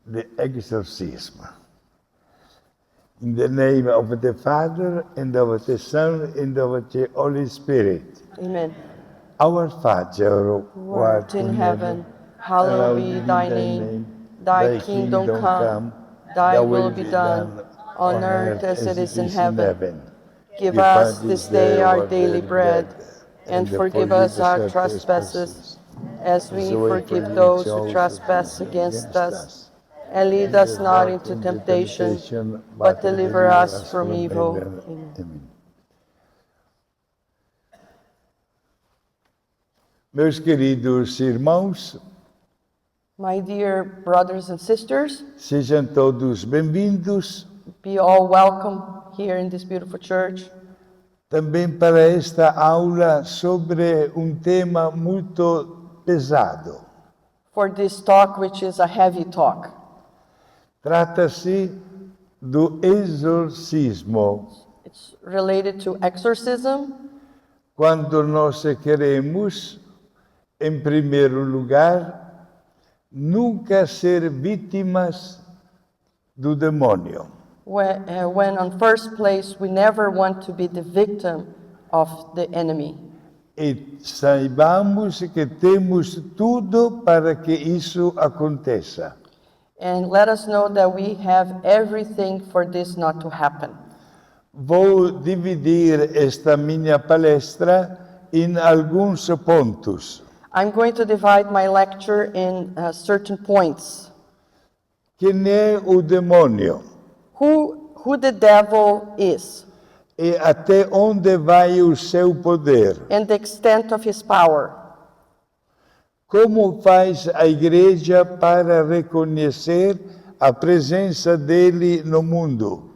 the exorcism. In the name of the Father, and of the Son, and of the Holy Spirit. Amen. Our Father, Who art in heaven, hallowed be thy name. Thy kingdom come, thy will be done, on earth as it is in heaven. Give us this day our daily bread, and forgive us our trespasses, as we forgive those who trespass against us. And lead us not into temptation, but deliver us from evil. Amen. Meus queridos irmãos, My dear brothers and sisters, sejam todos bem-vindos be all welcome here in this beautiful church. também para esta aula sobre tema muito pesado. For this talk, which is a heavy talk. Trata-se do exorcismo, It's related to exorcism, quando nós queremos, em primeiro lugar, nunca ser vítimas do demônio. when on first place we never want to be the victim of the enemy. E saibamos que temos tudo para que isso aconteça. And let us know that we have everything for this not to happen. Vou dividir esta minha palestra em alguns pontos. I'm going to divide my lecture in certain points. Quem é o demônio? Who the devil is, E até onde vai o seu poder? and the extent of his power. Como faz a igreja para reconhecer a presença dele no mundo?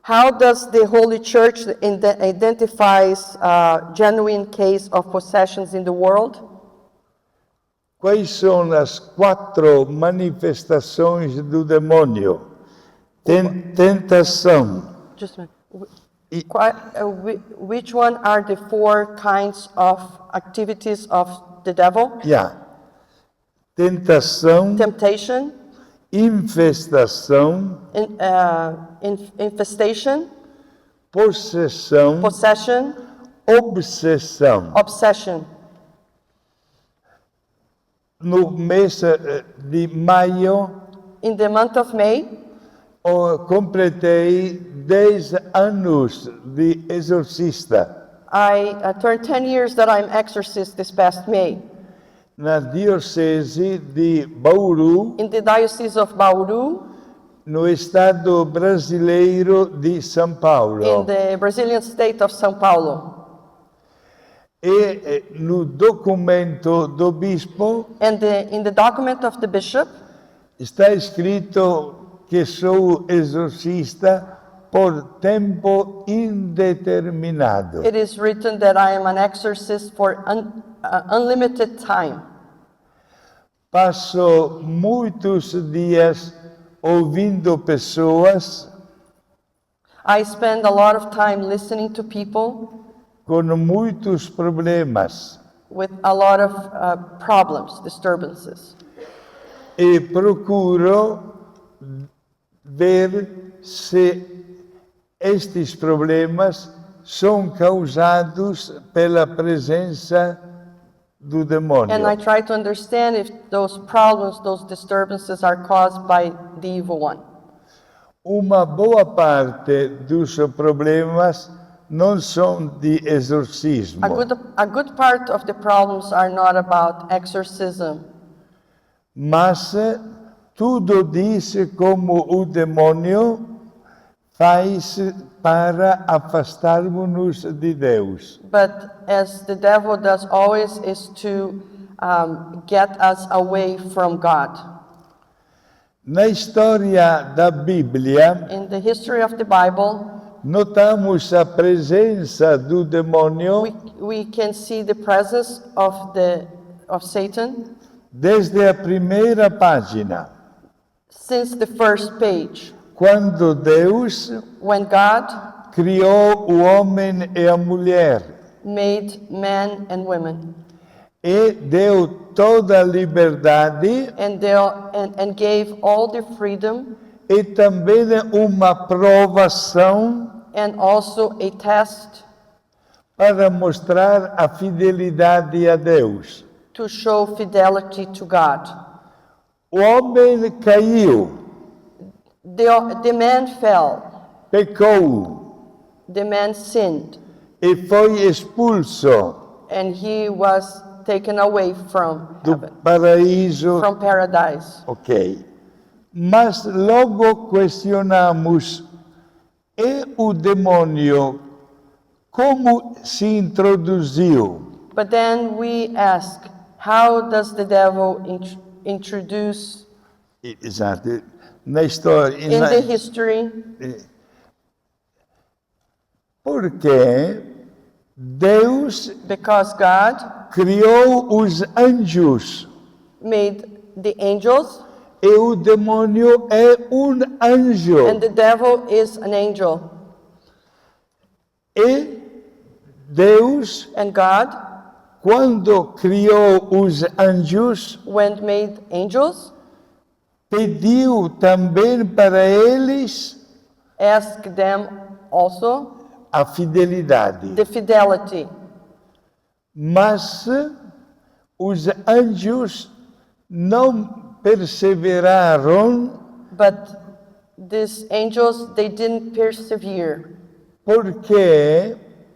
How does the Holy Church identifies a genuine case of possessions in the world? Quais são as 4 manifestações do demônio? Tentação. Just a minute. Which one are the 4 kinds of activities of the devil? Tentação, Temptation, infestação, infestation, possessão, possession, obsessão. obsession. No mês de maio, In the month of May, completei 10 anos de exorcista I turned 10 years that I'm exorcist this past May. na diocese de Bauru, In the Diocese of Bauru, no estado brasileiro de São Paulo. in the Brazilian state of São Paulo. E no documento do bispo And in the document of the bishop, está escrito que sou exorcista por tempo indeterminado. it is written that I am an exorcist for unlimited time. Passo muitos dias ouvindo pessoas I spend a lot of time listening to people com muitos problemas with a lot of problems, disturbances. e procuro ver se estes problemas são causados pela presença do demônio. And I try to understand if those problems, those disturbances are caused by the evil one. Uma boa parte dos problemas não são de exorcismo, A good part of the problems are not about exorcism, mas tudo diz como o demônio faz para afastarmos-nos de Deus. but as the devil does always is to get us away from God. Na história da Bíblia, In the history of the Bible, notamos a presença do demônio we can see the presence of Satan desde a primeira página, since the first page. quando Deus When God criou o homem e a mulher. made men and women. e deu toda a liberdade and gave all the freedom e também uma provação and also a test para mostrar a fidelidade a Deus. to show fidelity to God. O homem caiu, The man fell, pecou the man sinned, e foi expulso and he was taken away from do heaven, paraíso. from paradise. Ok. Mas logo questionamos, e o demônio como se introduziu? But then we ask, how does the devil introduce Exato. Na história. in the history? Porque Deus Because God criou os anjos made the angels, e o demônio é anjo. and the devil is an angel. E Deus, And God, quando criou os anjos, when made angels, pediu também para eles asked them also a fidelidade. the fidelity. Mas os anjos não perseveraram But these angels, they didn't persevere porque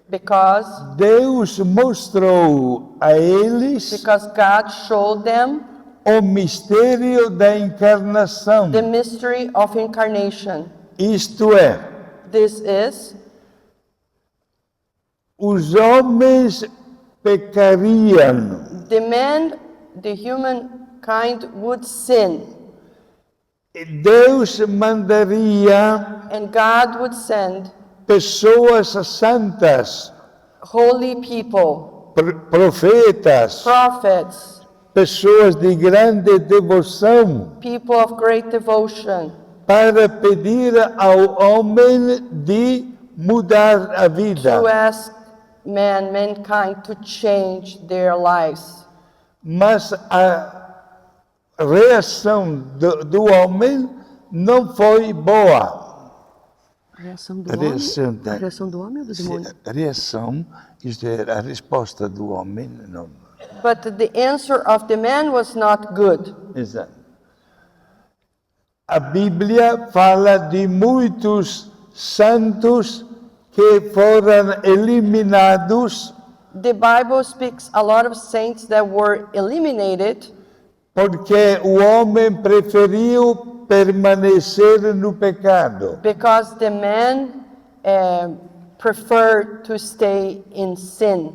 because Deus mostrou a eles God showed them o mistério da encarnação. the mystery of incarnation. Isto é, This is, os homens pecariam the humankind would sin, e Deus mandaria and God would send pessoas santas, holy people, profetas, prophets, pessoas de grande devoção, people of great devotion, para pedir ao homem de mudar a vida. to ask mankind to change their lives. Mas a reação do homem não foi boa. A reação A reação, a reação do homem ou do demônio? a reação, isto é, a resposta do homem, não. But the answer of the man was not good. Exato. A Bíblia fala de muitos santos que foram eliminados The Bible speaks a lot of saints that were eliminated porque o homem preferiu permanecer no pecado. because the man preferred to stay in sin.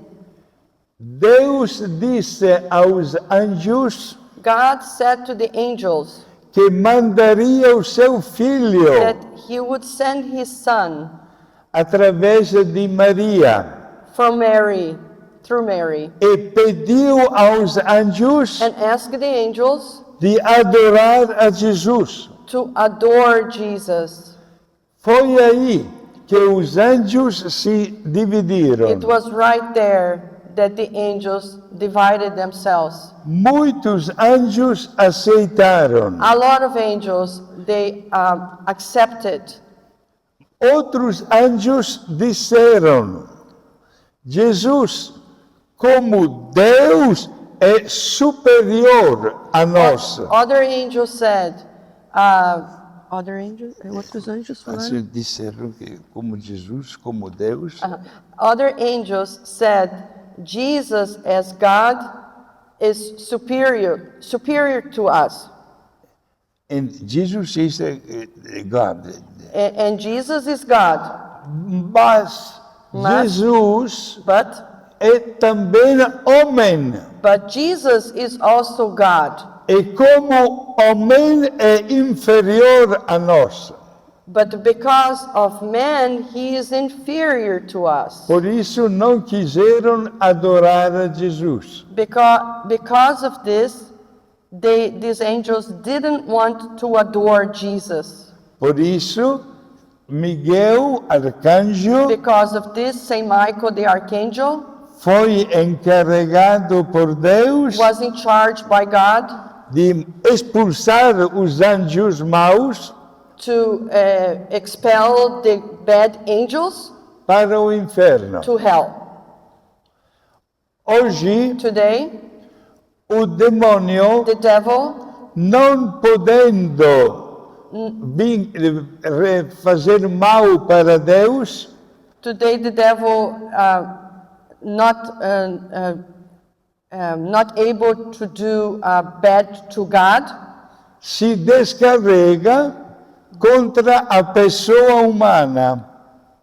Deus disse aos anjos God said to the angels que mandaria o seu filho that he would send his son através de Maria from Mary, through Mary, e pediu aos anjos and asked the angels de adorar a Jesus. to adore Jesus. Foi aí que os anjos se dividiram. It was right there that the angels divided themselves. Muitos anjos aceitaram. A lot of angels, they accepted. Outros anjos disseram: Jesus, como Deus, é superior a nós. Other angels said, other angels, outros anjos falaram? Disseram que como Jesus, como Deus, Other angels said, Jesus as God is superior to us. and Jesus is God. And Jesus is God. Mas Jesus But é também homem. Jesus is also God. E como homem é inferior a nós. But because of man, he is inferior to us. Por isso não quiseram adorar a Jesus. Because of this, these angels didn't want to adore Jesus. Por isso, Miguel, arcanjo, Because of this, Saint Michael the archangel foi encarregado por Deus was in charge by God de expulsar os anjos maus to expel the bad angels para o inferno. to hell. Hoje, Today, o demônio, the devil, não podendo fazer mal para Deus, today the devil not able to do bad to God, se descarrega contra a pessoa humana.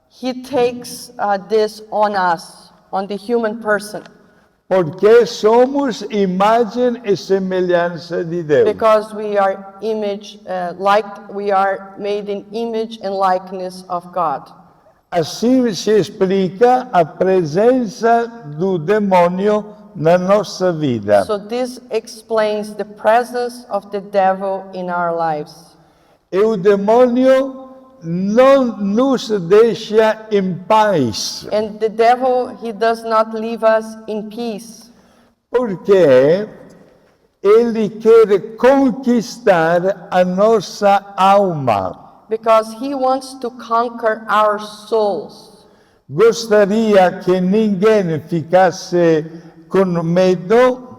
he takes this on us, on the human person, Porque somos imagem e semelhança de Deus. because we are we are made in image and likeness of God. Assim se explica a presença do demônio na nossa vida. So this explains the presence of the devil in our lives. E o demônio não nos deixa em paz, And the devil, he does not leave us in peace, porque ele quer conquistar a nossa alma. because he wants to conquer our souls. Gostaria que ninguém ficasse com medo,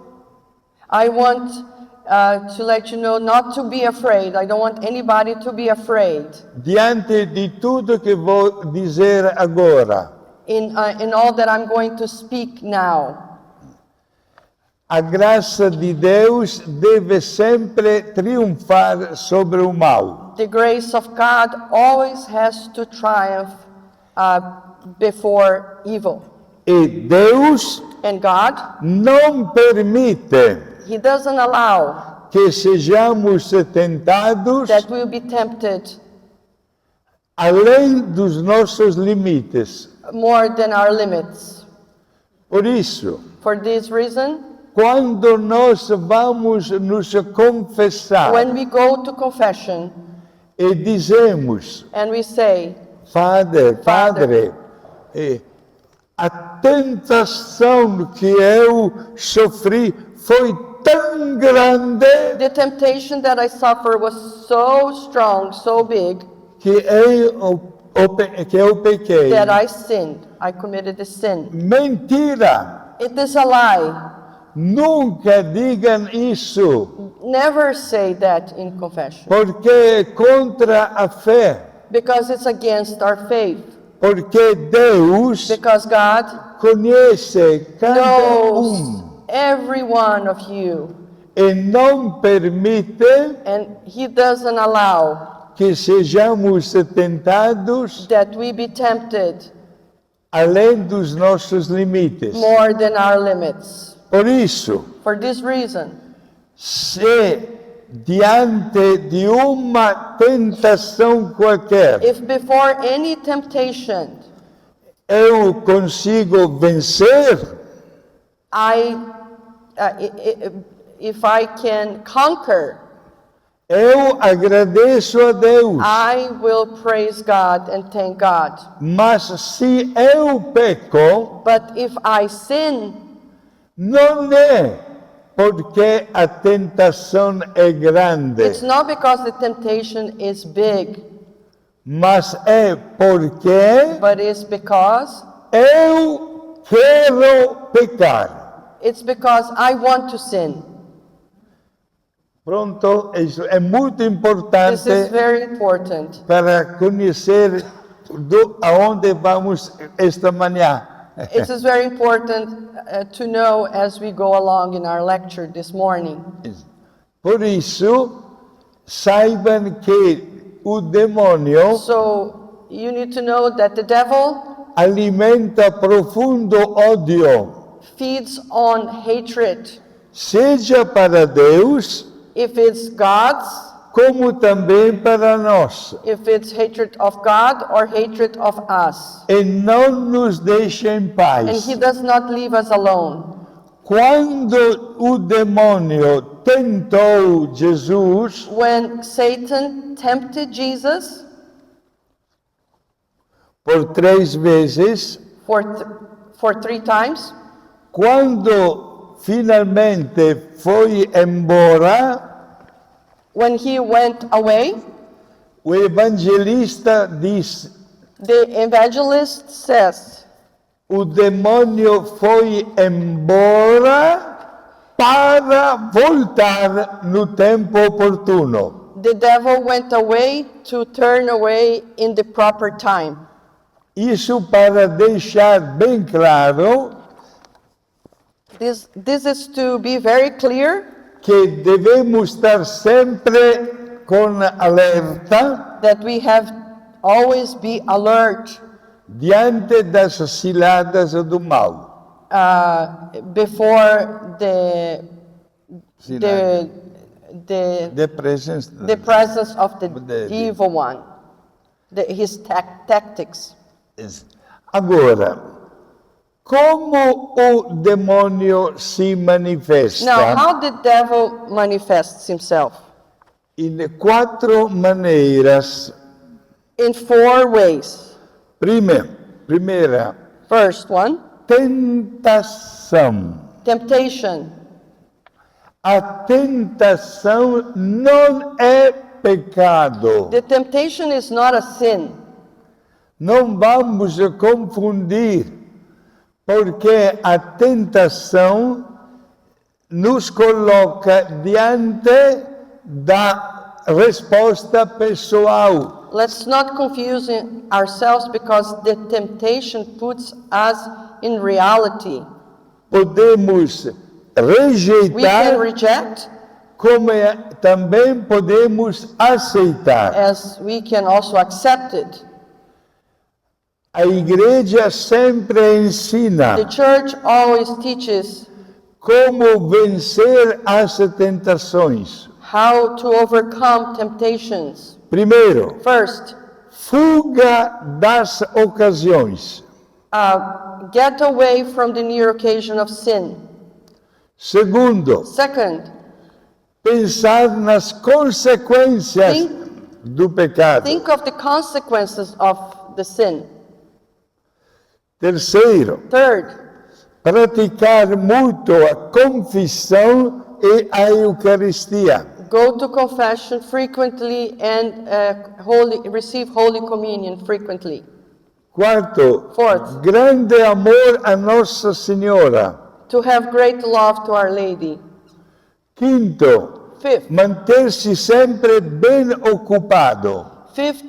I want to let you know not to be afraid. I don't want anybody to be afraid diante de tudo que vou dizer agora. in all that I'm going to speak now. A graça de Deus deve sempre triunfar sobre o mal. The grace of God always has to triumph before evil. E Deus And God, não permite he doesn't allow que sejamos tentados that we'll be tempted além dos nossos limites. more than our limits. Por isso, For this reason, quando nós vamos nos confessar when we go to confession e dizemos, and we say, Padre, a tentação que eu sofri foi tão grande the temptation that I suffer was so strong, so big, que eu pequei. that I sinned. I committed a sin. Mentira! It is a lie. Nunca digam isso, Never say that in confession, porque é contra a fé. because it's against our faith. Porque Deus Because God conhece cada knows every one of you, e não permite and he doesn't allow que sejamos tentados that we be tempted além dos nossos limites. more than our limits. Por isso, For this reason, se diante de uma tentação qualquer if before any temptation eu consigo vencer, if I can conquer, eu agradeço a Deus. I will praise God and thank God. Mas se eu peco, But if I sin, não é porque a tentação é grande, it's not because the temptation is big, mas é porque but it's because eu quero pecar. it's because I want to sin. Pronto, isso é muito This is importante very important para conhecer aonde vamos esta manhã. It is very important to know as we go along in our lecture this morning. Por isso, saibam que o demônio So you need to know that the devil alimenta profundo ódio, feeds on hatred. seja para Deus, If it's God's, como também para nós. if it's hatred of God or hatred of us. E não nos deixa em And paz. he does not leave us alone. Quando o demônio tentou Jesus, When Satan tempted Jesus por 3 vezes, for 3 times, Quando finalmente foi embora, when he went away, o evangelista diz: the evangelist says, o demônio foi embora para voltar no tempo oportuno. the devil went away to turn away in the proper time. Isso para deixar bem claro This is to be very clear que devemos estar sempre com alerta that we have always be alert diante das ciladas do mal. before the The presence presence of the The- evil one, his tactics. Agora, como o demônio se manifesta? Now, how the devil manifests himself? Em 4 maneiras. In 4 ways. Primeira, First one, tentação. temptation. A tentação não é pecado. The temptation is not a sin. Não vamos confundir, porque a tentação nos coloca diante da resposta pessoal. Let's not confuse ourselves because the temptation puts us in reality. Podemos We can rejeitar, reject como também podemos aceitar. as we can also accept it. A igreja sempre ensina The church always teaches como vencer as tentações. how to overcome temptations. Primeiro, First, fuga das ocasiões. get away from the near occasion of sin. Segundo, Second, pensar nas consequências Think- do pecado. think of the consequences of the sin. Terceiro, Third, praticar muito a confissão e a Eucaristia. go to confession frequently and receive Holy Communion frequently. Quarto, Fourth. grande amor a Nossa Senhora. To have great love to Our Lady. Quinto, Fifth, manter-se sempre bem ocupado.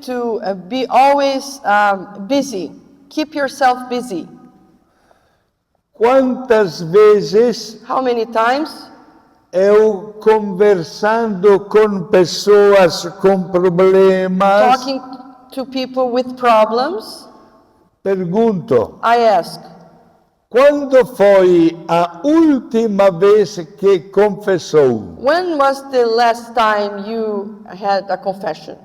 to be always busy. Keep yourself busy. Quantas vezes How many times? eu conversando com pessoas com problemas, Talking to people with problems, pergunto, I ask, quando foi a última vez que confessou? when was the last time you had a confession?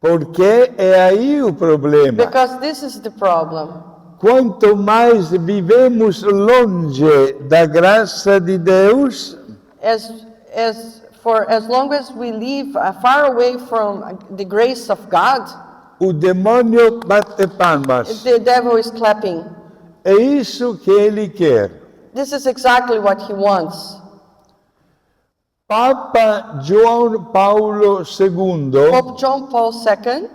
Porque é aí o problema. Because this is the problem. Quanto mais vivemos longe da graça de Deus, For as long as we live far away from the grace of God, o demônio bate palmas. the devil is clapping. É isso que ele quer. This is exactly what he wants. Papa João Paulo II, Pope John Paul II,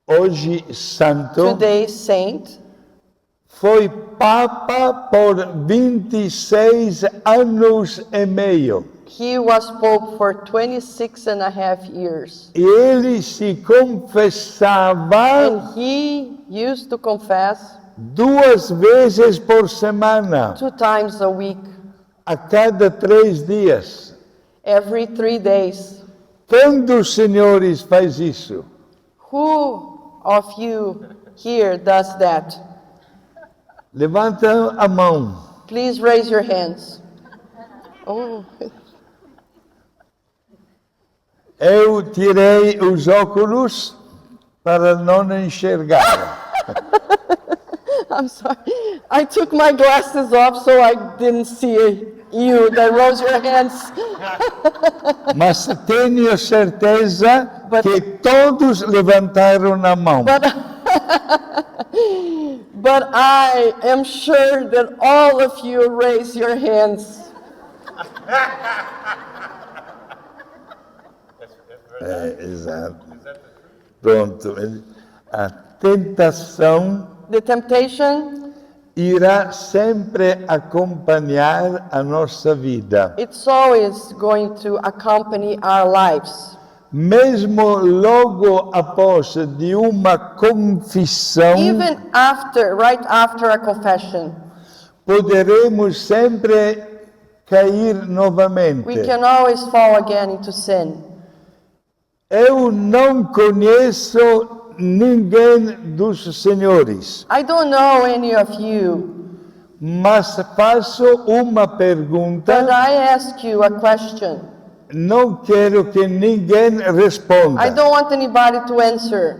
hoje santo, today saint, foi Papa por 26 anos e meio. he was Pope for 26 and a half years. E ele se confessava And he used to confess 2 vezes por semana, 2 times a week, a cada 3 dias. every 3 days. Quem dos senhores faz isso? Who of you here does that? Levanta a mão. Please raise your hands. Oh, Eu tirei os óculos para não enxergar. I'm sorry. I took my glasses off so I didn't see it. You that rose your hands. Mas tenho certeza But- que todos levantaram a mão. But I am sure that all of you raise your hands. Exato. Pronto. A tentação The temptation, irá sempre acompanhar a nossa vida. it's always going to accompany our lives. Mesmo logo após de uma confissão, Even after, right after a confession, poderemos sempre cair novamente. we can always fall again into sin. Eu não conheço ninguém dos senhores, I don't know any of you, mas faço uma but pergunta, I ask you a question. não quero que ninguém I responda. don't want anybody to answer.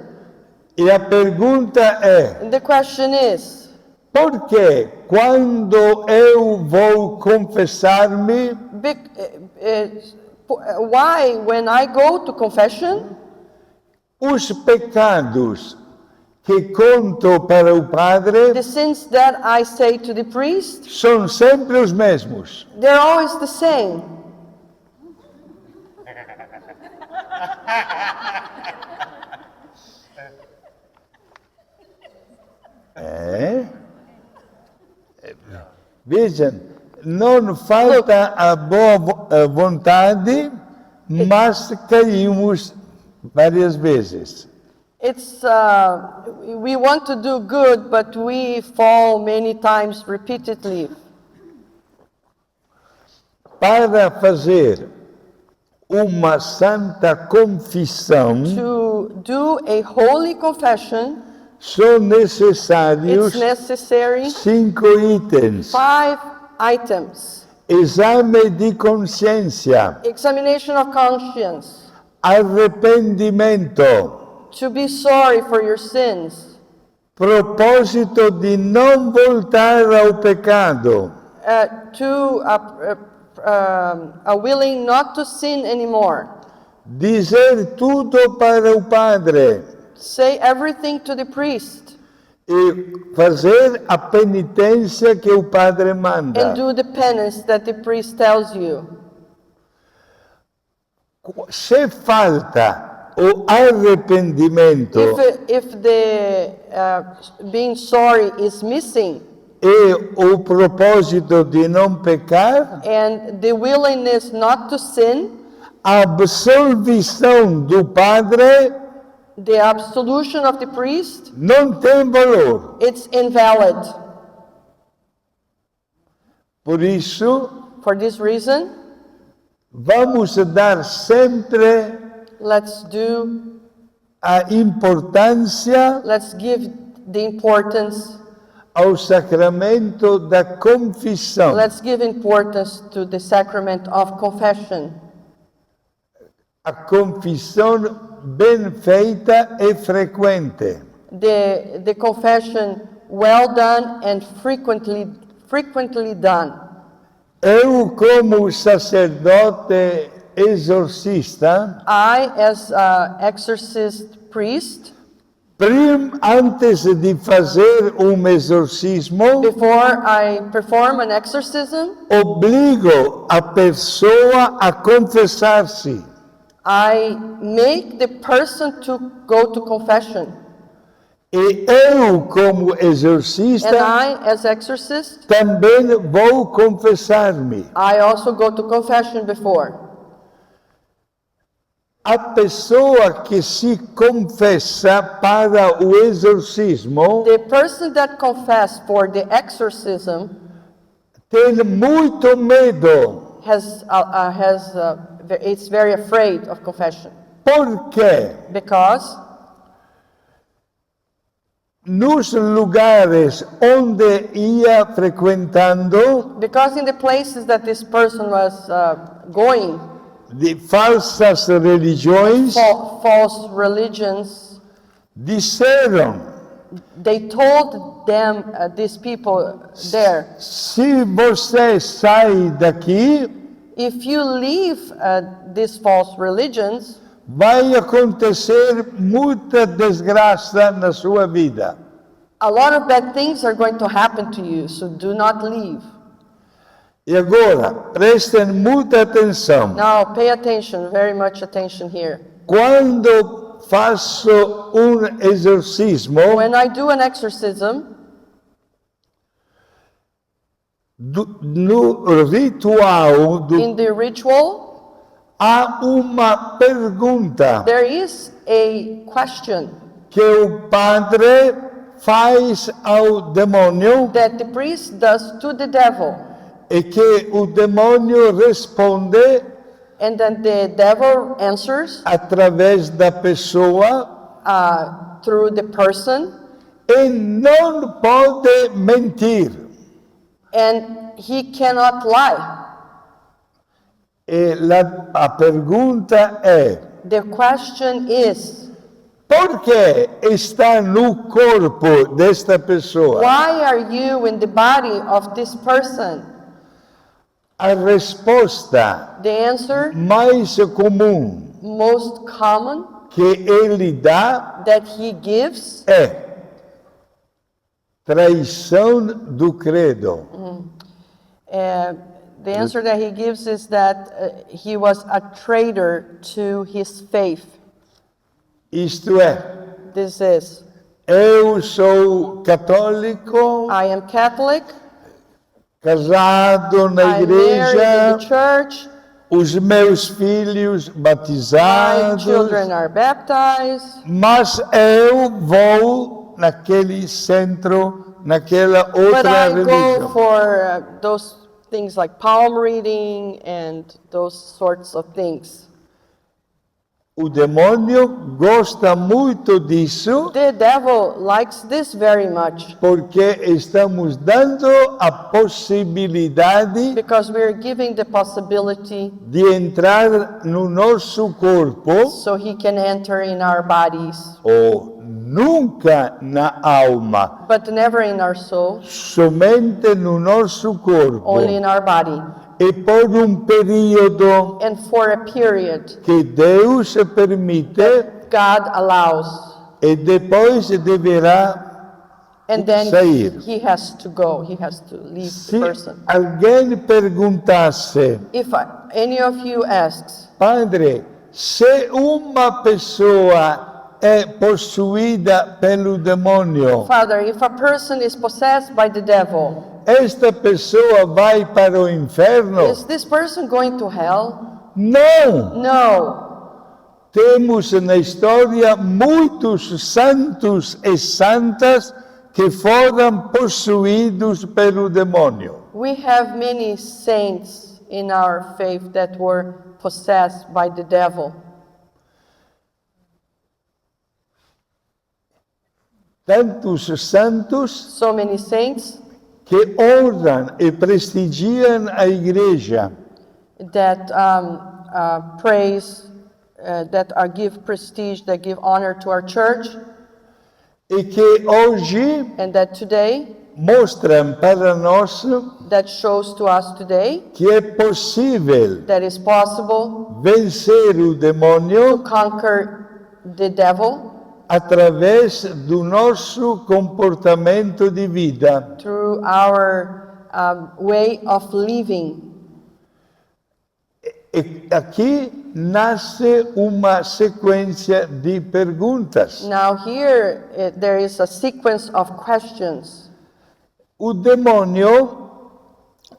E a pergunta é: And the question is, por que quando eu vou confessar-me, why when I go to confession, os pecados que conto para o padre the sins that I say to the priest, são sempre os mesmos? they're always the same. É? Vejam, não falta a boa vontade, mas caímos várias vezes. It's we want to do good, but we fall many times repeatedly. Para fazer uma santa confissão, To do a holy confession, são necessários it's necessary 5 itens. 5 items: Exame de consciência, examination of conscience, arrependimento, to be sorry for your sins, propósito de não voltar ao pecado, a willing not to sin anymore. dizer tudo para o padre Say everything to the priest e fazer a penitência que o padre manda. and do the penance that the priest tells you. Se falta o arrependimento If the being sorry is missing e o propósito de não pecar, and the willingness not to sin, a absolvição do padre the absolution of the priest, não tem valor. it's invalid. Por isso, For this reason, vamos dar sempre let's a importância give the importance, ao sacramento da confissão. let's give importance to the sacrament of confession. A confissão bem feita e frequente. The confession well done and frequently done. Eu, como sacerdote exorcista, I, as an exorcist priest, antes de fazer exorcismo, before I perform an exorcism, obrigo a pessoa a confessar-se. I make the person to go to confession. E eu, como And exorcista, I, as exorcist, também vou confessar-me. I also go to confession before. A pessoa que se confessa para o exorcismo The person that confess for the exorcism tem muito medo. it's very afraid of confession. Por quê? Because Nos lugares onde ia frequentando, in the places that this person was going, de falsas religiões, false religions, disseram they told them, these people there, se você sai daqui, if you leave these false religions, vai acontecer muita desgraça na sua vida. a lot of bad things are going to happen to you, so do not leave. E agora, prestem muita atenção. Now, pay attention, very much attention here. Quando faço exorcismo, When I do an exorcism, no ritual, in the ritual, há uma pergunta there is a question que o padre faz ao demônio that the priest does to the devil. e que o demônio responde And then the devil answers através da pessoa through the person, e não pode mentir. and he cannot lie. E a pergunta é: The question is, por que está no corpo desta pessoa? why are you in the body of this person? A resposta The answer, mais comum most common, que ele dá that he gives é traição do credo. the answer that he gives is that he was a traitor to his faith. Isto é, This is, eu sou católico, I am Catholic, casado na I'm married in igreja, the church, os meus filhos my batizados, children are baptized, mas eu vou naquele centro, naquela but outra I go religião. for those things like palm reading and those sorts of things. O demônio gosta muito disso The devil likes this very much porque estamos dando a possibilidade because we're giving the possibility de entrar no nosso corpo so he can enter in our bodies, ou nunca na alma, but never in our soul, somente no nosso corpo only in our body. e por período And for a period, que Deus permite God allows, e depois deverá and then sair. he has to go, he has to leave Se the person. alguém perguntasse, If any of you asks, Padre, se uma pessoa é possuída pelo demônio, Father, if a person is possessed by the devil, esta pessoa vai para o inferno? is this person going to hell? Não! No. Temos na história muitos santos e santas que foram possuídos pelo demônio. We have many saints in our faith that were possessed by the devil. Tantos santos So many saints que honram e prestigiam a igreja. that praise, that give prestige, that give honor to our church, E que hoje and that today, mostram para nós that shows to us today que é possível that is possible vencer o to demônio conquer the devil através do nosso comportamento de vida. through our way of living. E aqui nasce uma sequência de perguntas. Now here there is a sequence of questions. O demônio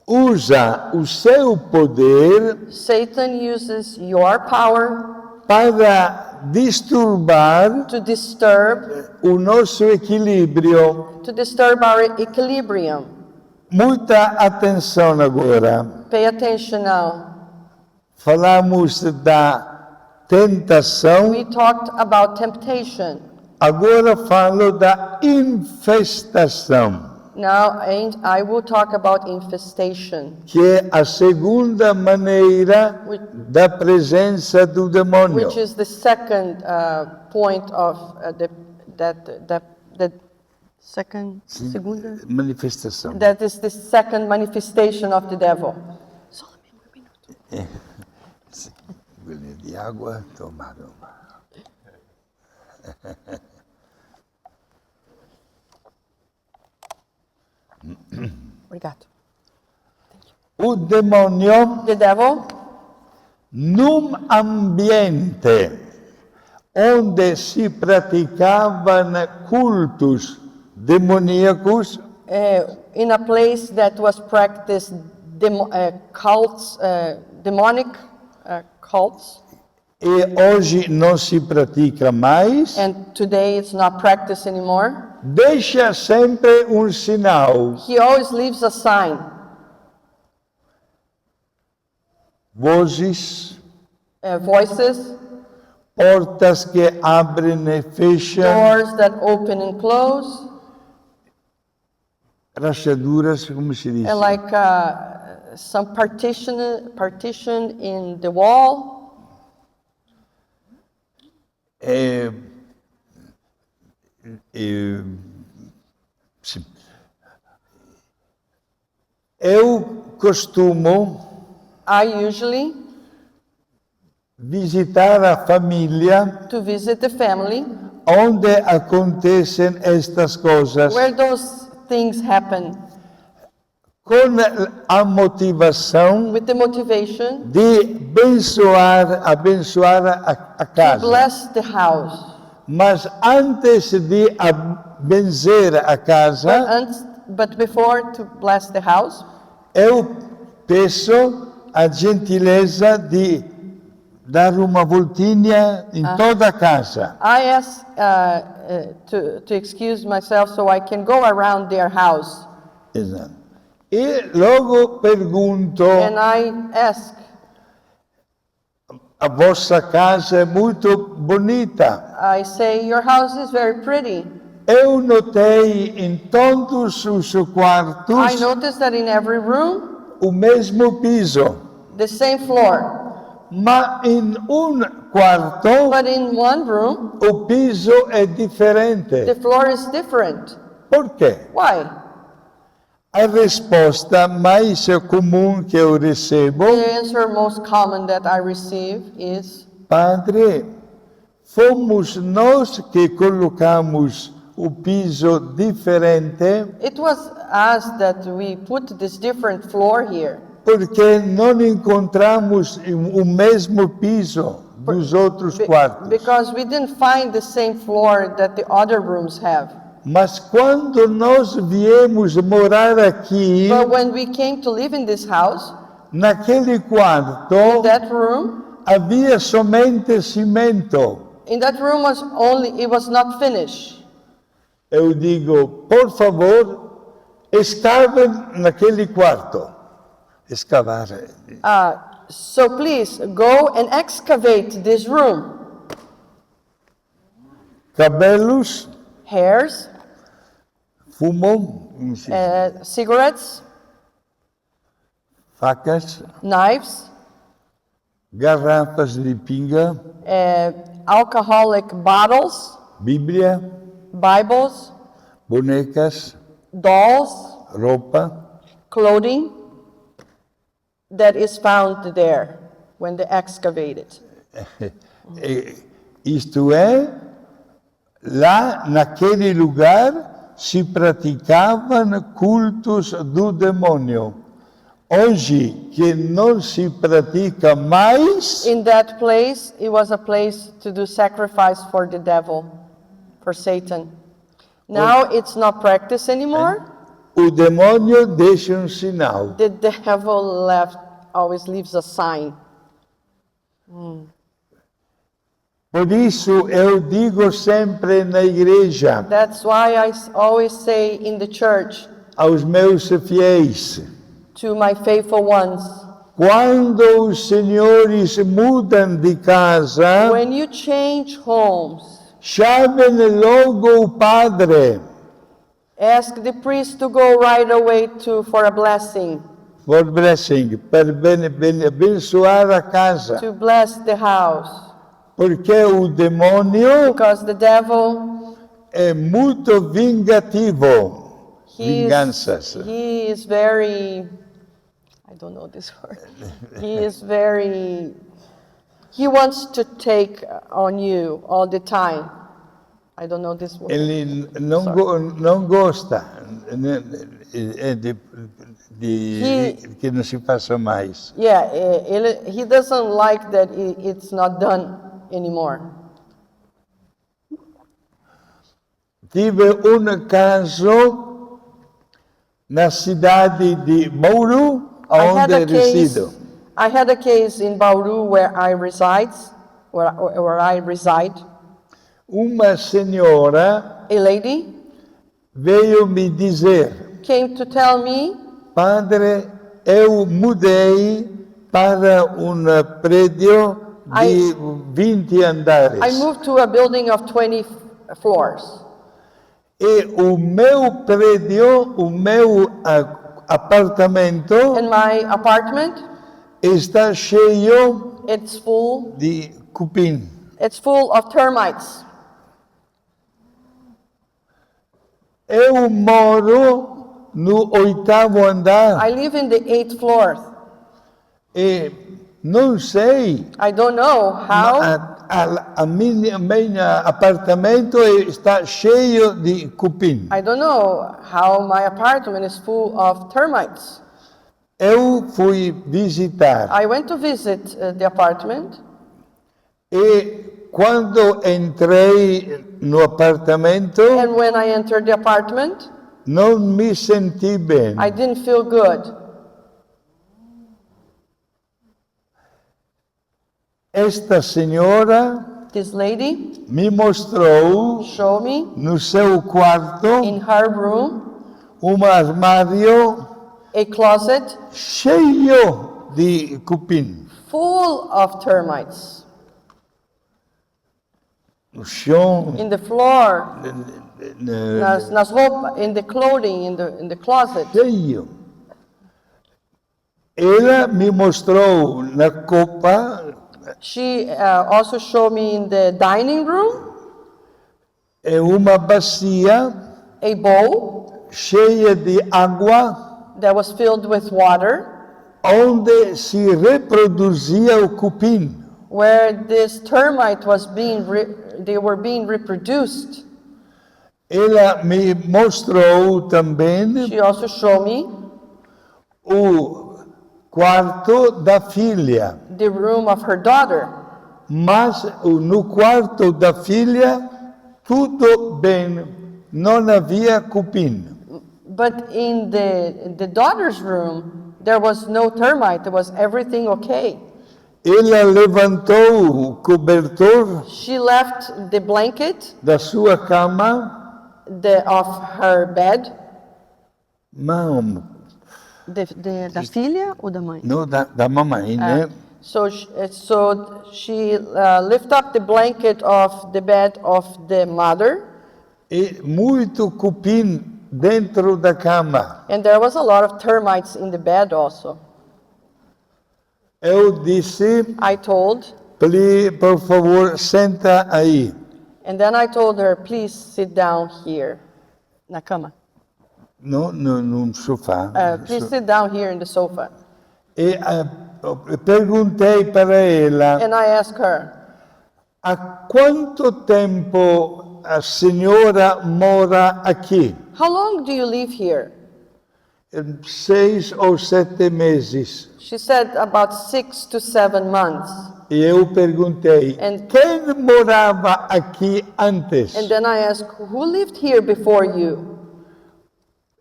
usa o seu poder Satan uses your power para disturbar to disturb o nosso equilíbrio. our equilibrium. Muita atenção agora. Pay attention now. Falamos da tentação, We talked about temptation. agora falo da infestação, Now I will talk about infestation, que é a segunda maneira da presença do demônio. which is the second point of Segunda. Manifestação. That is the second manifestation of the devil. Golinha de água, tomaram. Obrigado. O demônio, The devil, num ambiente onde se praticavam cultos demoníacos, in a place that was practiced cults, demonic cults, e hoje não se pratica mais, and today it's not practiced anymore, deixa sempre um sinal. he always leaves a sign. Vozes, Voices, portas que abrem e fecham, doors that open and close, rachaduras, como se diz? and like some partition in the wall. Sim. Eu costumo I usually visitar a família to visit the family onde acontecem estas coisas where those things happen com a motivação with the motivation de abençoar a to casa. bless the house. Mas antes de benzer a casa, But before to bless the house, eu peço a gentileza de dar uma voltinha em toda a casa. I ask to excuse myself so I can go around their house. Exato. E logo pergunto, And I ask, a vossa casa é muito bonita. I say, your house is very pretty. Eu notei em todos os I quartos noticed that in every room, o mesmo piso, the same floor. mas em quarto But in one room, o piso é diferente. the floor is different. Por quê? Why? A resposta mais comum que eu recebo, The answer most common that I receive is, Padre, fomos nós que colocamos o piso diferente it was us that we put this different floor here. porque não encontramos o mesmo piso dos outros quartos. Because we didn't find the same floor that the other rooms have. Mas quando nós viemos morar aqui, But when we came to live in this house, naquele quarto, in that room havia somente cimento. it was not finished. Eu digo, por favor, escavem naquele quarto. Escavar. So please go and excavate this room. Cabelos, Hairs, fumo, cigarettes, facas, knives, garrafas de pinga, alcoholic bottles, Bíblia, Bibles, bonecas, dolls, roupa, clothing that is found there when they excavate it. Isto é, lá naquele lugar se praticavam cultos do demônio. Hoje, que não se pratica mais, In that place, it was a place to do sacrifice for the devil, for Satan. Now it's not practiced anymore. o demônio deixa um sinal. The devil always leaves a sign. Por isso eu digo sempre na igreja, That's why I always say in the church aos meus fiéis, to my faithful ones, quando os senhores mudam de casa, when you change homes, chamem logo o padre, ask the priest to go right away for a blessing, for blessing, para abençoar a casa, to bless the house. porque o demônio Because the devil è molto vingativo. Vinganças. He is very, I don't know this word. He wants to take on you all the time. I don't know this word. Ele non gosta che non si faccia mais. Yeah, he doesn't like that it's not done anymore. Tive un caso na cidade de Bauru, onde resido. I had a case in Bauru where I reside. Uma senhora A lady veio me dizer: came to tell me, Padre, eu mudei para um prédio de 20 andares. I moved to a building of 20 floors. E o meu prédio, o meu apartamento And my apartment, está cheio it's full de cupim. It's full of termites. Eu moro no 8º andar I live in the 8th floor. e não sei, I don't know how. meu apartamento está cheio de cupim. I don't know how my apartment is full of termites. Eu fui visitar I went to visit the apartment. e quando entrei no apartamento, And when I entered the apartment, não me senti bem. I didn't feel good. Esta senhora This lady me mostrou showed me no seu quarto in her room armário a closet cheio de cupim. full of termites. No chão, In the floor, nas roupas, in the clothing, in the closet. cheio. Ela me mostrou na copa She also showed me in the dining room uma bacia a bowl cheia de água that was filled with water, onde se reproduzia o cupim. where this termite was they were being reproduced. Ela me mostrou também She also showed me o quarto da filha. the room of her daughter. Mas no quarto da filha, tudo bem, não havia cupim. But in the daughter's room, there was no termite. There was everything okay. Ela levantou o cobertor She left the blanket da sua cama, of her bed. não, Da filha ou da mãe? não da mamãe, né? So she lifted up the blanket of the bed of the mother, E muito cupim dentro da cama. and there was a lot of termites in the bed also. Eu disse, I told, por favor, senta aí. and then I told her, please sit down here, na cama. No sofá. Please sit down here in the sofa. E perguntei para ela, And I asked her, há quanto tempo a senhora mora aqui? how long do you live here? 6 ou 7 meses. She said about 6 to 7 months. E eu perguntei, And- quem morava aqui antes? And then I asked, who lived here before you?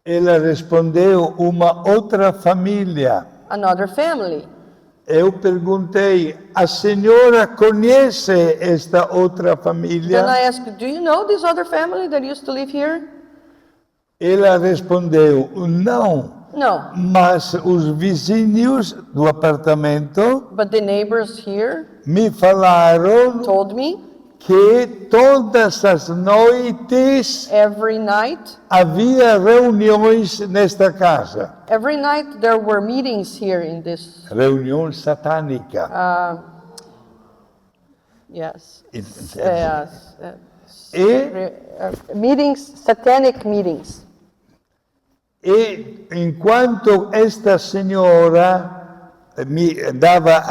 Ela respondeu, uma outra família. Another family. Eu perguntei, a senhora conhece esta outra Then I família? asked, do you know this other family that used to live here? Ela respondeu, não. No, Mas os vizinhos do apartamento but the neighbors here me falaram told me que todas as noites every night havia reuniões nesta casa. there were meetings here in this, Reunião satânica. yes, meetings, satanic meetings. E in quanto esta signora mi dava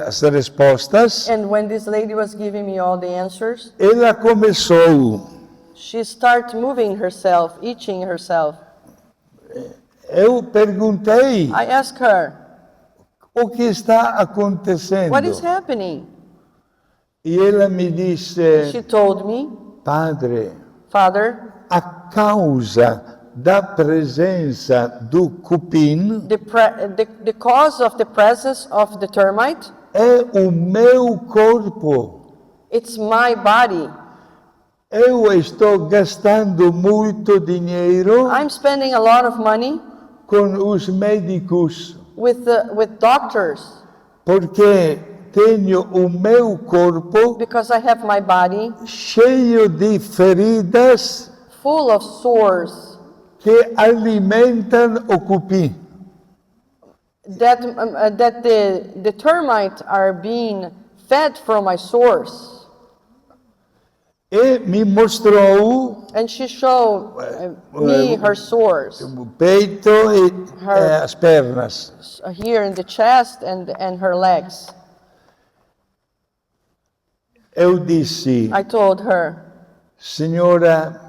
as respostas, And when this lady was giving me all the answers, ela começou. she started moving herself, itching herself. Eu perguntei I asked her, o que está acontecendo. what is happening? E ela me disse, She told me, padre, Father, a causa da presença do cupim the cause of the presence of the termite, é o meu corpo. it's my body. Eu estou gastando muito dinheiro I'm spending a lot of money com os médicos with doctors porque tenho o meu corpo because I have my body cheio de feridas full of sores que alimentam o cupim. that the termites are being fed from my sores. E me mostrou And she showed me her sores o peito e as pernas. here in the chest and her legs. Eu disse, I told her, senhora,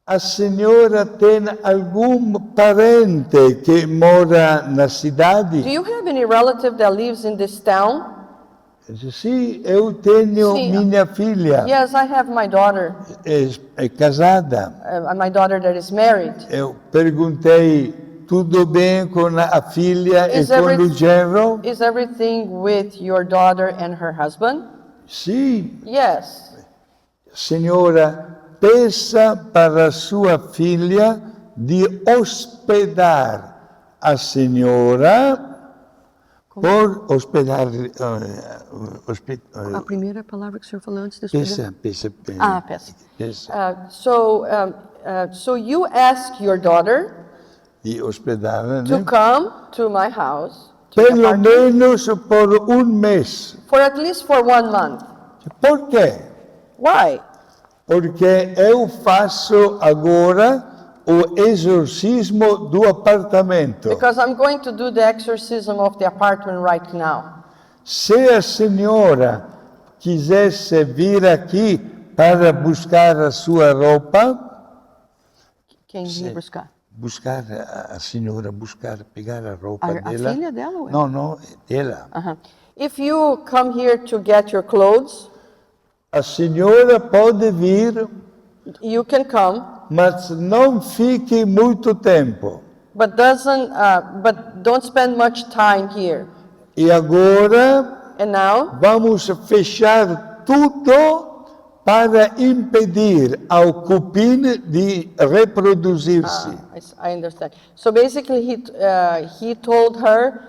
a senhora tem algum parente que mora na do cidade? you have any relative that lives in this town? Eu disse, sim, eu tenho Sim. minha filha, Yes, I have my daughter, é casada. my daughter that is married. Eu perguntei, tudo bem com a filha e Is com o genro? Is everything with your daughter and her husband? Sim, Yes. senhora, peça para sua filha de hospedar a senhora por hospedar A primeira palavra que o senhor falou antes de peça. Ah, peça. So you ask your daughter De hospedar, to né? come to my house to the Pelo apartment, menos por mês. for at least for 1 month. Por quê? Why? Porque eu faço agora o exorcismo do apartamento. Because I'm going to do the exorcism of the apartment right now. Se a senhora quisesse vir aqui para buscar a sua roupa, Quem vir buscar? buscar a senhora, pegar a roupa A dela. filha dela? Ou Não, dela. Uh-huh. If you come here to get your clothes, A senhora pode vir, you can come, mas não fique muito tempo. but don't spend much time here. E agora And now vamos fechar tudo para impedir ao cupim de reproduzir-se. I understand. So basically, he told her,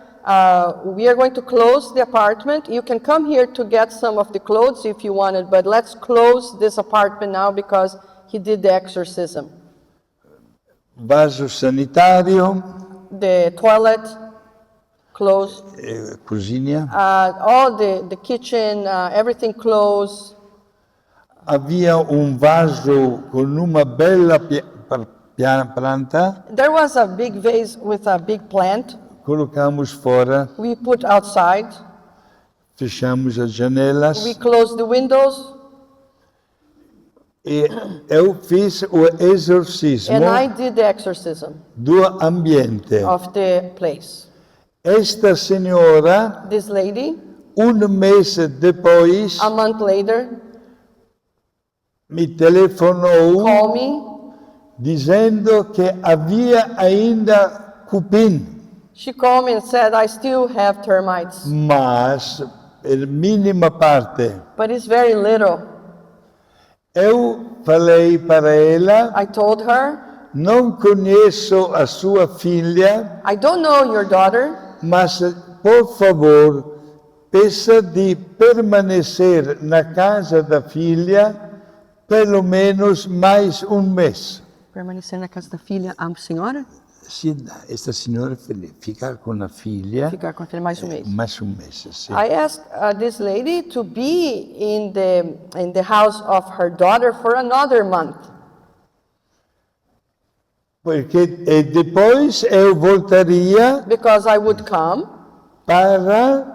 we are going to close the apartment. You can come here to get some of the clothes if you wanted, but let's close this apartment now because he did the exorcism. Vaso sanitário, The toilet closed, cozinha. all the kitchen, everything closed. Havia vaso com uma bela planta. There was a big vase with a big plant. Colocamos fora, We put outside. fechamos as janelas We closed the windows, e eu fiz o exorcismo and I did the exorcism do ambiente. of the place. Esta senhora, This lady, mês depois, a month later, me telefonou called me. dizendo que havia ainda cupim, She called me and said, I still have termites, mas mínima parte. but it's very little. Eu falei para ela, I told her, não conheço a sua filha, I don't know your daughter, mas, por favor, peça de permanecer na casa da filha pelo menos mais mês. permanecer na casa da filha, a senhora? Esta signora ficar com a filha Ficar com a filha mais um mês. mais um mês, sim. I asked this lady to be in the house of her daughter for another month. Porque depois eu voltaria Because I would come para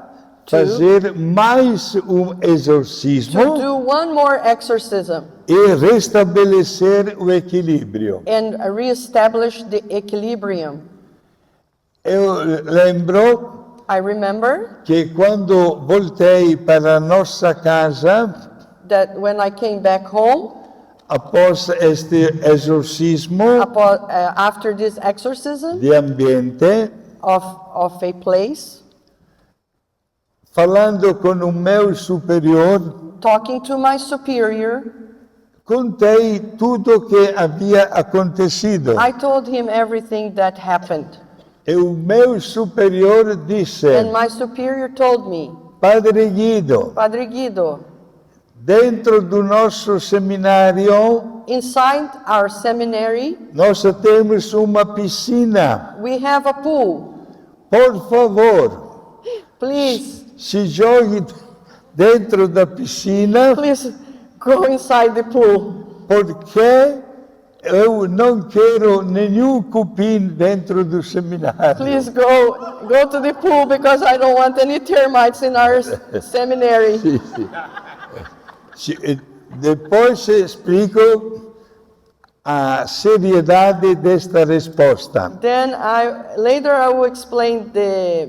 fazer mais um to exorcismo do one more exorcism e restabelecer o equilíbrio. and reestablish the equilibrium. Eu lembro I remember que quando voltei para a nossa casa, that when I came back home, após este exorcismo after this exorcism de ambiente, of a place, falando com o meu superior, talking to my superior, contei tudo o que havia acontecido. I told him everything that happened. E o meu superior disse, And my superior told me, Padre Guido, Padre Guido, dentro do nosso seminário, inside our seminary, nós temos uma piscina. we have a pool. Por favor, Please, se jogue dentro da piscina, please go inside the pool. porque eu não quero nenhum cupim dentro do seminário. Please go to the pool because I don't want any termites in our seminary. Sim, sim. Depois explico a seriedade desta resposta. Then later I will explain the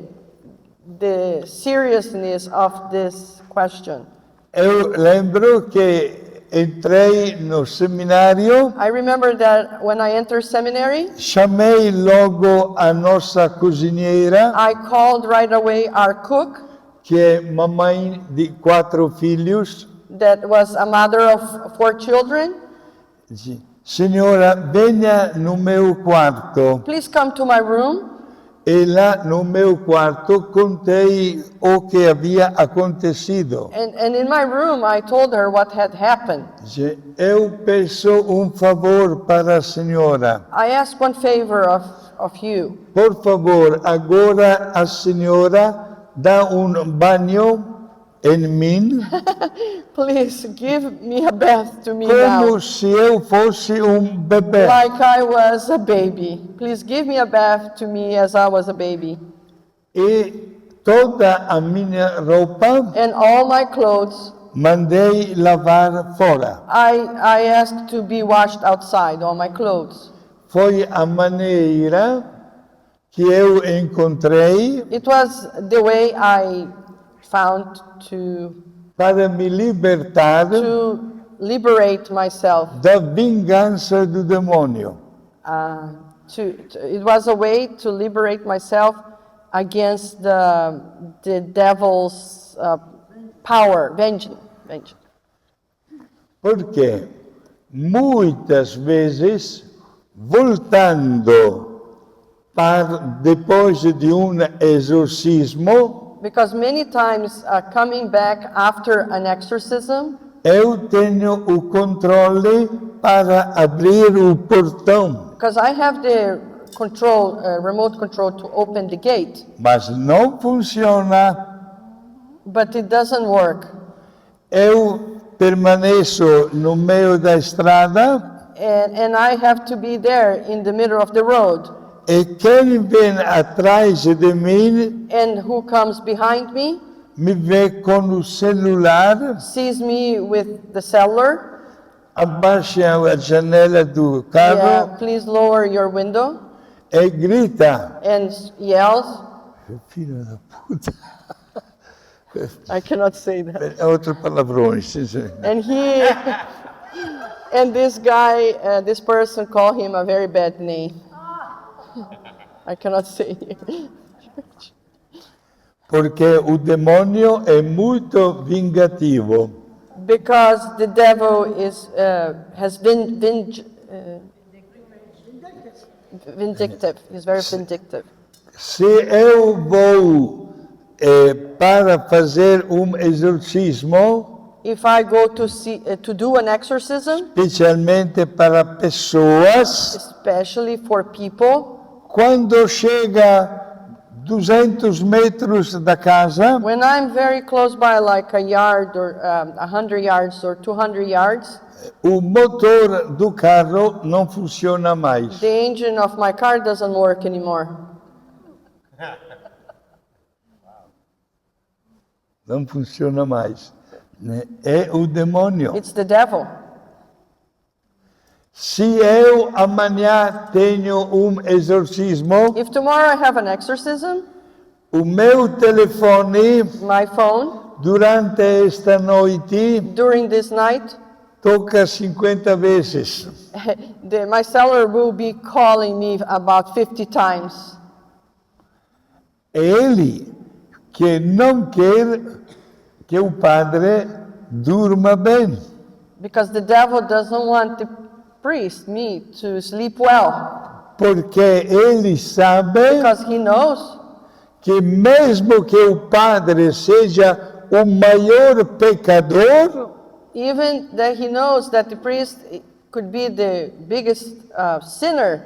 seriousness of this question. Eu lembro que entrei no seminário, I remember that when I entered seminary, chamei logo a nossa cozinheira, I called right away our cook, que é mamãe de 4 filhos. that was a mother of 4 children. Disse, Senhora, venha no meu quarto. Please come to my room. E lá no meu quarto contei o que havia acontecido. And in my room, I told her what had happened. Disse, eu peço favor para a senhora. I ask one favor of you. Por favor, agora a senhora dá banho em mim, Please give me a bath to me como now, se eu fosse bebê. like I was a baby. Please give me a bath to me as I was a baby. E toda a minha roupa And all my clothes, mandei lavar fora. I asked to be washed outside, all my clothes. Foi a maneira que eu encontrei It was the way I found para me libertar to liberate myself. da vingança do demônio. It was a way to liberate myself against the devil's power, vengeance. Porque muitas vezes, voltando depois de exorcismo, Because many times coming back after an exorcism, eu tenho o controle para abrir o portão, because I have the remote control to open the gate, mas não funciona. but it doesn't work. Eu permaneço no meio da estrada And I have to be there in the middle of the road. e quem vem atrás de mim And who comes behind me me vê com o celular, sees me with the cellular. abaixa a janela do carro Yeah, please lower your window. e grita. And yells. Filho da puta. I cannot say that. É outro palavrões. Sim, sim. And this guy, this person called him a very bad name. I cannot say it. Porque o demônio é muito vingativo. Because the devil has been vindictive. He's very vindictive. Se eu vou para fazer exorcismo, If I go to do an exorcism, especialmente para pessoas especially for people quando chega 200 metros da casa, When I'm very close by, like a yard or 100 yards or 200 yards, o motor do carro não funciona mais. the engine of my car doesn't work anymore. Não funciona mais. Né? É o demônio. It's the devil. Se eu amanhã tenho exorcismo, If tomorrow I have an exorcism, o meu telefone my phone, durante esta noite during this night, toca 50 vezes. my seller will be calling me about 50 times. É ele que não quer que o padre durma bem. Because the devil doesn't want the priest, me, to sleep well. Porque ele sabe Because he knows que mesmo que o padre seja o maior pecador, even that he knows that the priest could be the biggest sinner,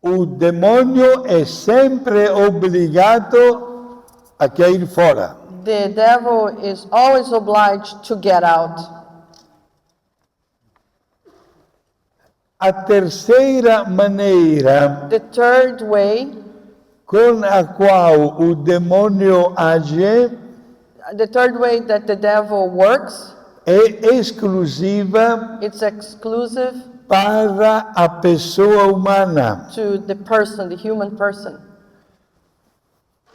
o demônio é sempre obrigado a cair fora. the devil is always obliged to get out. A terceira maneira The third way, com a qual o demônio age the third way that the devil works, é exclusiva it's exclusive para a pessoa humana, to the person, the human person,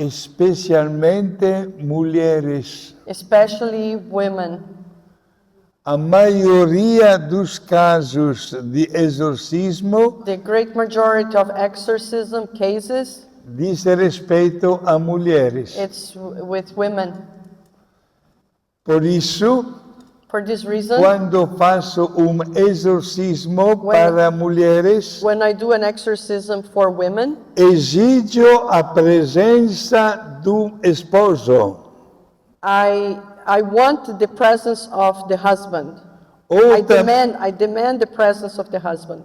especialmente mulheres. especially women. A maioria dos casos de exorcismo The great majority of exorcism cases, diz respeito a mulheres. it's with women. Por isso, For this reason, quando faço exorcismo para mulheres, when I do an exorcism for women, exijo a presença do esposo. I want the presence of the husband. Ou, I demand the presence of the husband.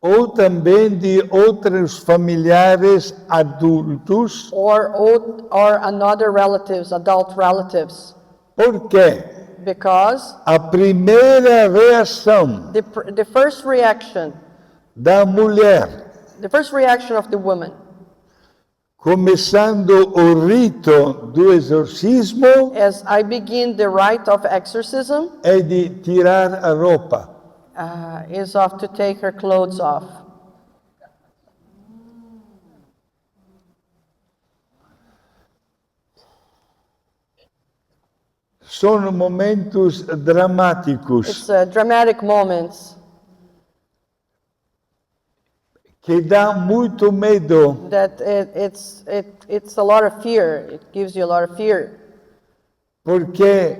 ou também de outros familiares adultos. Or another relatives, adult relatives. Por quê? Because A primeira reação the first reaction da mulher, of the woman, começando o rito do exorcismo, as I begin the rite of exorcism, é de tirar a roupa. is of to take her clothes off. São momentos dramáticos It's dramatic moments que dá muito medo, that it's a lot of fear. It gives you a lot of fear porque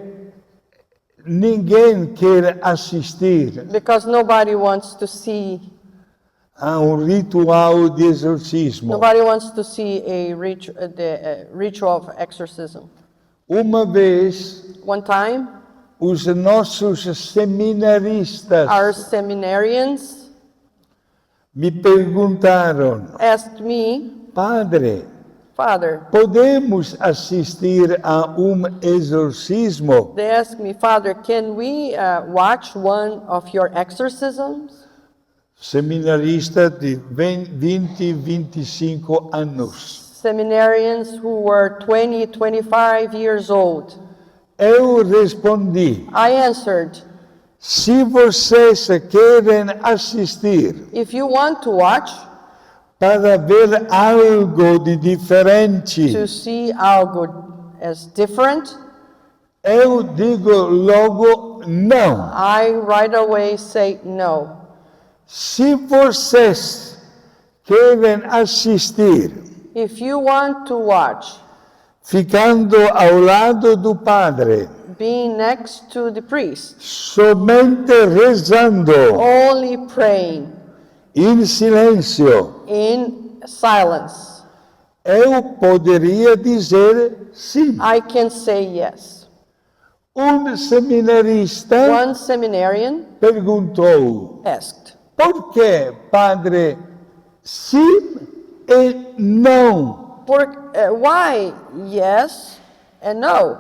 ninguém quer assistir because nobody wants to see. a ritual de exorcismo. Nobody wants to see the ritual of exorcism. Uma vez, One time, os nossos seminaristas our seminarians me perguntaram: asked me, Padre, Father, podemos assistir a exorcismo? they asked me, Father, can we watch one of your exorcisms? Seminarista de 20, 25 anos. Seminarians who were 20, 25 years old. Eu respondi: I answered, se vocês querem assistir if you want to watch, para ver algo de diferente, to see algo as different, eu digo logo não. I right away say no. Se vocês querem assistir, If you want to watch, ficando ao lado do padre, being next to the priest, somente rezando, only praying em silêncio, in silence, eu poderia dizer sim. I can say yes. Seminarista One seminarian perguntou: asked, por que, padre, sim e não. Why? Yes and no.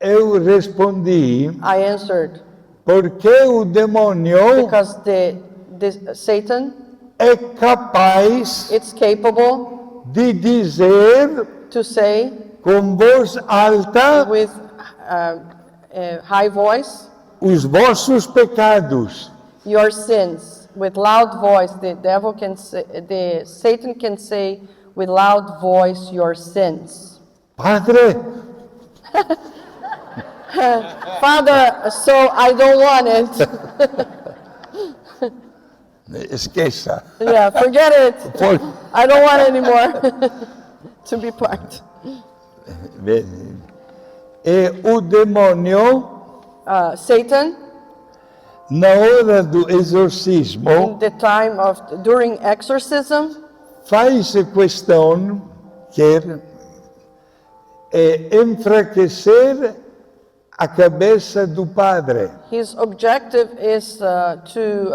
Eu respondi, I answered, porque o demônio because Satan, é capaz it's capable de dizer to say com voz alta with high voice, os vossos pecados. your sins. With loud voice, Satan can say with loud voice your sins. Padre, Father, so I don't want it. esqueça. Yeah, forget it. Foi. I don't want anymore to be part. E o demônio, Satan, na hora do exorcismo, in the time during exorcism, faz questão, quer enfraquecer a cabeça do padre. his objective is to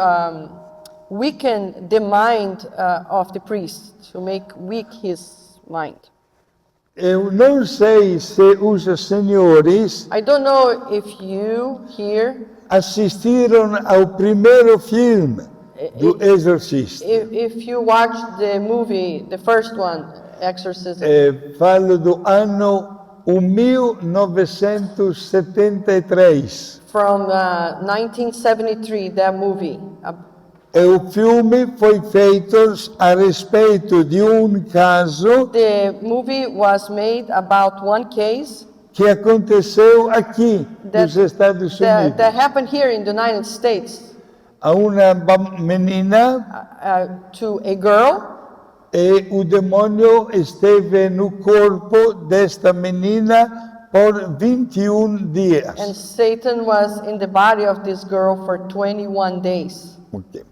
weaken the mind of the priest, to make weak his mind. Eu não sei se os senhores I don't know if you here, assistiram ao primeiro filme do Exorcista. if you watched the movie, the first one, Exorcism, Falo do ano 1973. from 1973, that movie. O filme foi feito a respeito de caso The movie was made about one case que aconteceu aqui nos Estados Unidos. that happened here in the United States A uma menina to a girl, e o demônio esteve no corpo desta menina por 21 dias. and Satan was in the body of this girl for 21 days. Ok.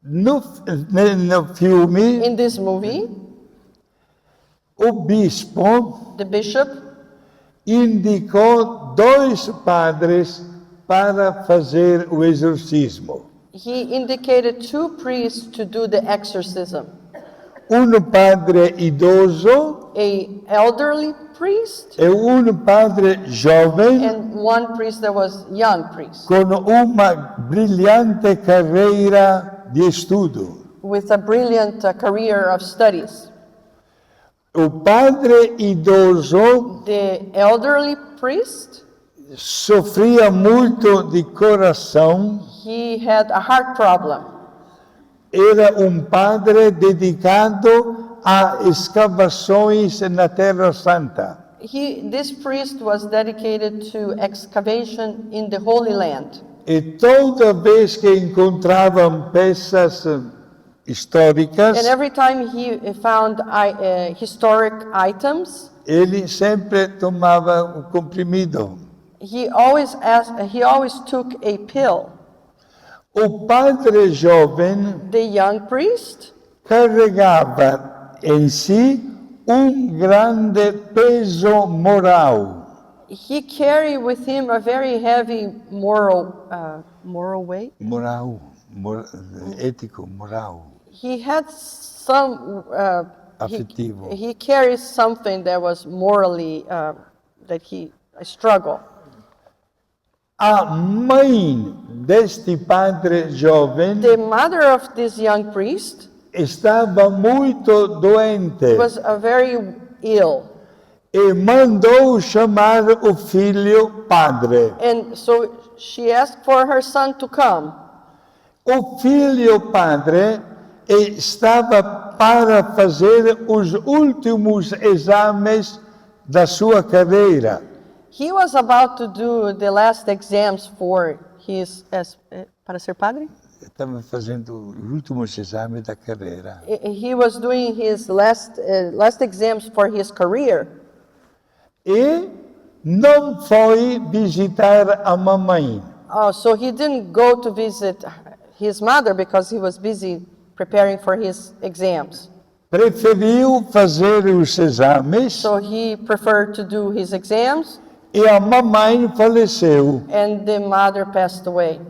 No filme, In this movie, o bispo the bishop indicou 2 padres para fazer o exorcismo. he indicated 2 priests to do the exorcism. Padre idoso A elderly priest e padre jovem and one priest that was young priest com uma brilhante carreira de estudo. with a brilliant career of studies. O padre idoso The elderly priest, sofria muito de coração, he had a heart problem. era padre dedicado a escavações na Terra Santa. This priest was dedicated to excavation in the Holy Land. E toda vez que encontravam peças históricas, And every time he found historic items, ele sempre tomava comprimido. he always took a pill. O padre jovem The young priest, carregava em si grande peso moral. he carried with him a very heavy moral weight. Ético, moral, He had some. afetivo. He carries something that was morally that he struggled. A mãe deste padre jovem The mother of this young priest estava muito doente was very ill, e mandou chamar o filho padre. and so she asked for her son to come. O filho padre estava para fazer os últimos exames da sua carreira. He was about to do the last exams for his para ser padre. Estava fazendo os últimos exames da carreira. He was doing his last exams for his career, E não foi visitar a mamãe. so he didn't go to visit his mother because he was busy preparing for his exams. Preferiu fazer os exames So he preferred to do his exams, e a mamãe faleceu. and the mother passed away.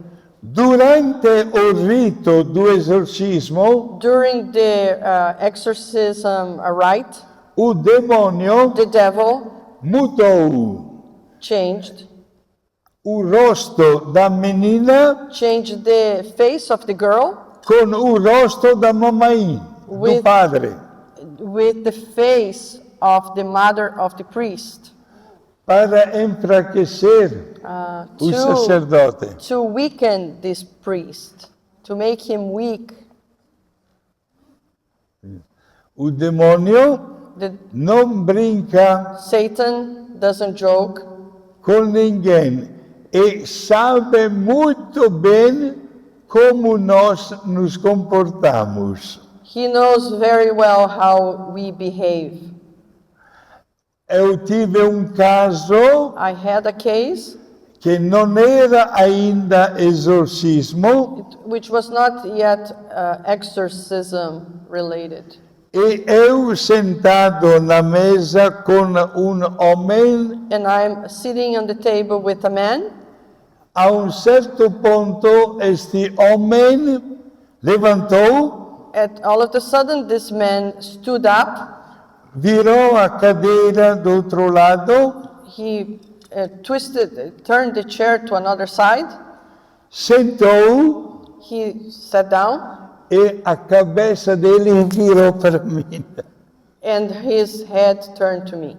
Durante o rito do esorcismo, During the exorcism rite, o demônio the devil mudou changed o rosto da menina changed the face of the girl com o rosto da mamãe, do With- padre, with the face of the mother of the priest para enfraquecer o sacerdote. to weaken this priest, to make him weak. O demônio não brinca Satan doesn't joke. com ninguém e sabe muito bem como nós nos comportamos. He knows very well how we behave. Eu tive caso I had a case que não era ainda exorcismo which was not yet exorcism related. e eu sentado na mesa com homem, And I'm sitting on the table with a man. a certo ponto este homem levantou, And all of a sudden, this man stood up. virou a cadeira do outro lado, He turned the chair to another side. sentou He sat down, e a cabeça dele virou para mim. and his head turned to me.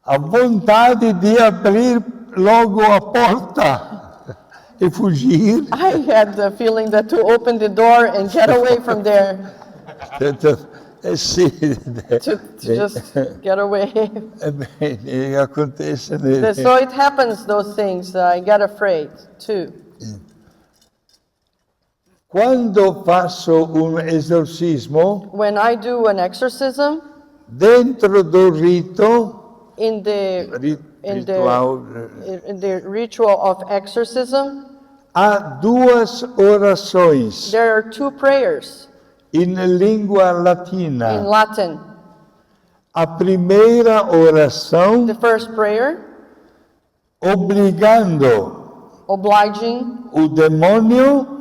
A vontade de abrir logo a porta e fugir. I had the feeling that to open the door and get away from there, Sì, to just get away. acontece. So it happens, those things. I get afraid too. Quando faço esorcismo, When I do an exorcism, dentro do rito, in the ritual, in the ritual of exorcism, há duas orações there are two prayers em língua in latina. Latin. A primeira oração, The first prayer, obrigando obliging o demônio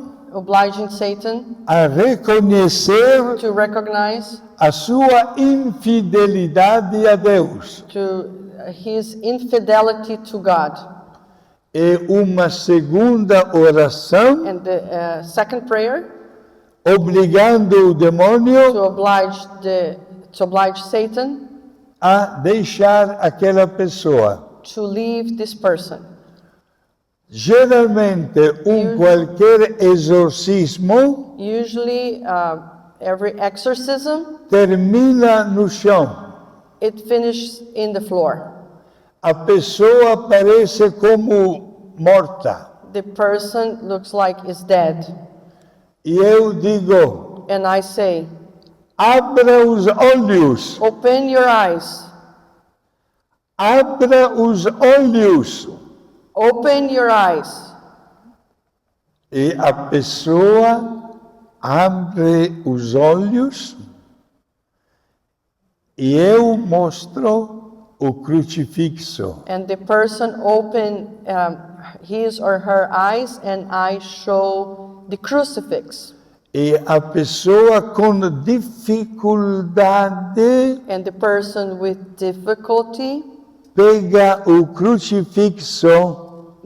Satan a reconhecer to recognize a sua infidelidade a Deus. to his infidelity to God. E uma segunda oração, And the second prayer, obrigando o to demônio oblige Satan a deixar aquela pessoa. to leave this person. Geralmente, qualquer exorcismo Usually, every exorcism, termina no chão. it finishes in the floor. A pessoa parece como morta. The person looks like is dead. E eu digo, And I say, abra os olhos, open your eyes. abra os olhos. Open your eyes. E a pessoa abre os olhos e eu mostro o crucifixo. And the person open his or her eyes, and I show the crucifix. E a pessoa com dificuldade And the person with difficulty pega o crucifixo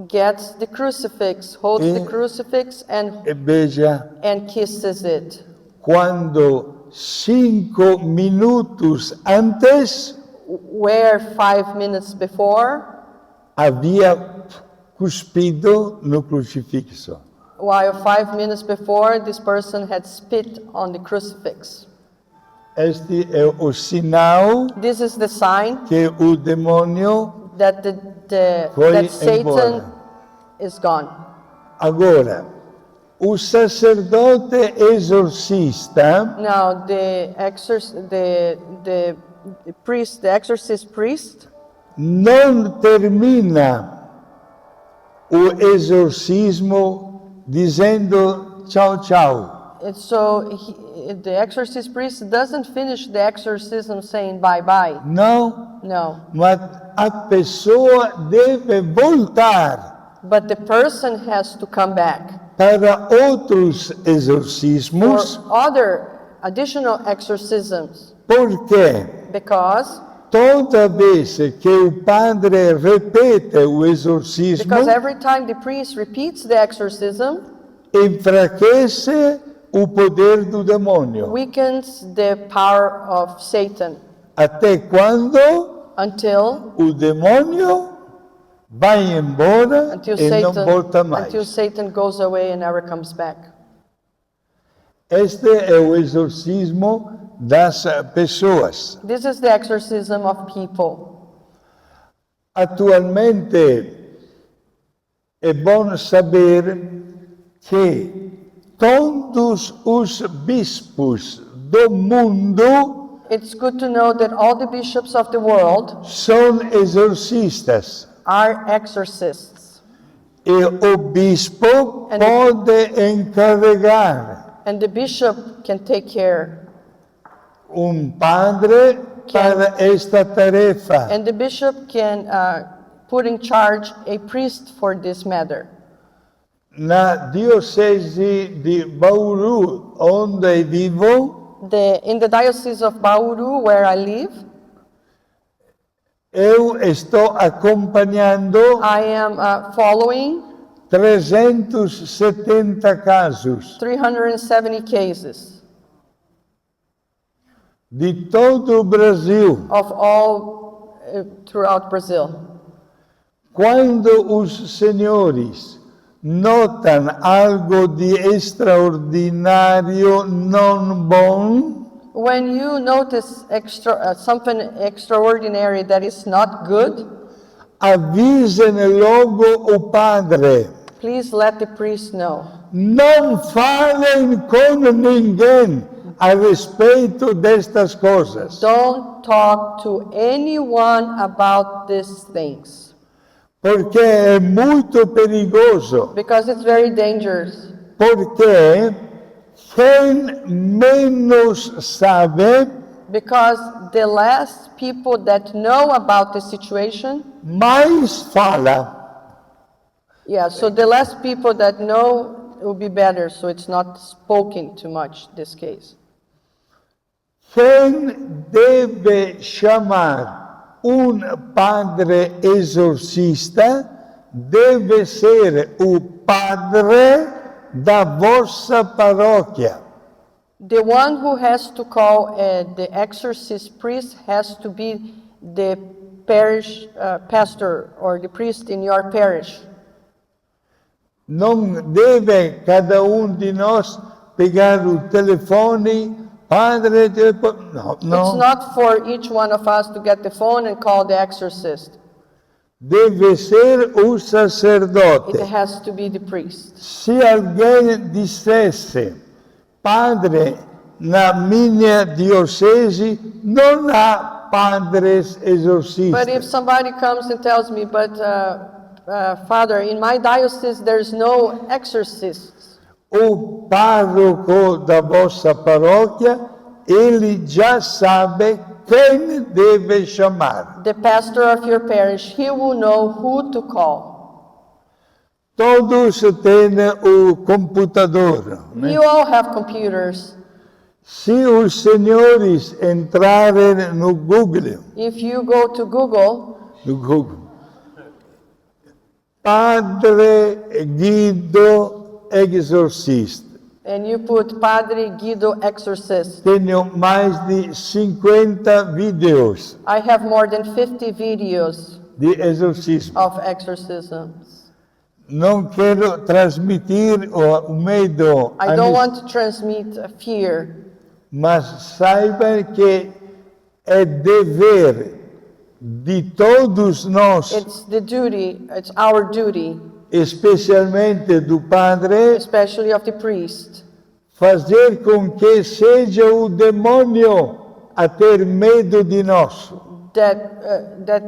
gets the crucifix, holds the crucifix, e beija. and kisses it. Quando 5 minutos antes Where 5 minutes before, havia cuspido no crucifixo. while 5 minutes before, this person had spit on the crucifix. Este é o sinal This is the sign que o demônio that foi that Satan embora. is gone. Agora, o sacerdote exorcista Now the priest, the exorcist priest, não termina o exorcismo dizendo tchau, tchau. and so the exorcist priest doesn't finish the exorcism saying bye-bye. Não, No. mas a pessoa deve voltar But the person has to come back para outros for exorcismos. other additional exorcisms. Por quê? Because Toda vez que o padre repete o exorcismo, every time the priest repeats the exorcism, enfraquece o poder do demônio. weakens the power of Satan Até quando until o demônio vai embora e não volta until mais. Satan goes away and never comes back. Este é o exorcismo das pessoas. This is the exorcism of people. Atualmente é bom saber que todos os bispos do mundo It's good to know that all the bishops of the world são exorcistas. are exorcists. E o bispo And- pode encarregar And the bishop can take care. padre Can- para esta tarefa. And the bishop can put in charge a priest for this matter. Na diocese de Bauru, onde vivo, In the Diocese of Bauru, where I live, eu estou acompanhando I am following 370 casos 370 cases de todo o Brasil. of all throughout Brazil. Quando os senhores notam algo de extraordinário não bom, When you notice something extraordinary that is not good, avisem logo o padre. please let the priest know. Não falem com ninguém a respeito destas coisas. Don't talk to anyone about these things Porque é muito perigoso. because it's very dangerous. Porque quem menos sabe, Because the less people that know about the situation, mais fala. so the less people that know, it will be better, so it's not spoken too much, this case. Quem deve chamar padre exorcista deve ser o padre da vossa paróquia. The one who has to call the exorcist priest has to be the parish pastor or the priest in your parish. Não deve cada de nós pegar o telefone, padre, não, It's não. not for each one of us to get the phone and call the exorcist. Deve ser o It sacerdote. has to be the priest. Se alguém dissesse, padre, na minha diocese não há padres But if exorcistas. somebody comes and tells me, Father, in my diocese there's no exorcists, O pároco da vossa paróquia, ele já sabe quem deve chamar. the pastor of your parish, he will know who to call. Todos têm o computador. Né? You all have computers. Se os senhores entrarem no Google, If you go to Google, Padre Guido Exorcista, and you put Padre Guido Exorcist, tenho mais de 50 vídeos I have more than 50 videos de exorcismo. of exorcisms. Não quero transmitir o medo, I don't want to transmit fear, mas saibam que é dever de todos nós, it's our duty, especialmente do padre, especially of the priest, fazer com que seja o demônio a ter medo de nós, that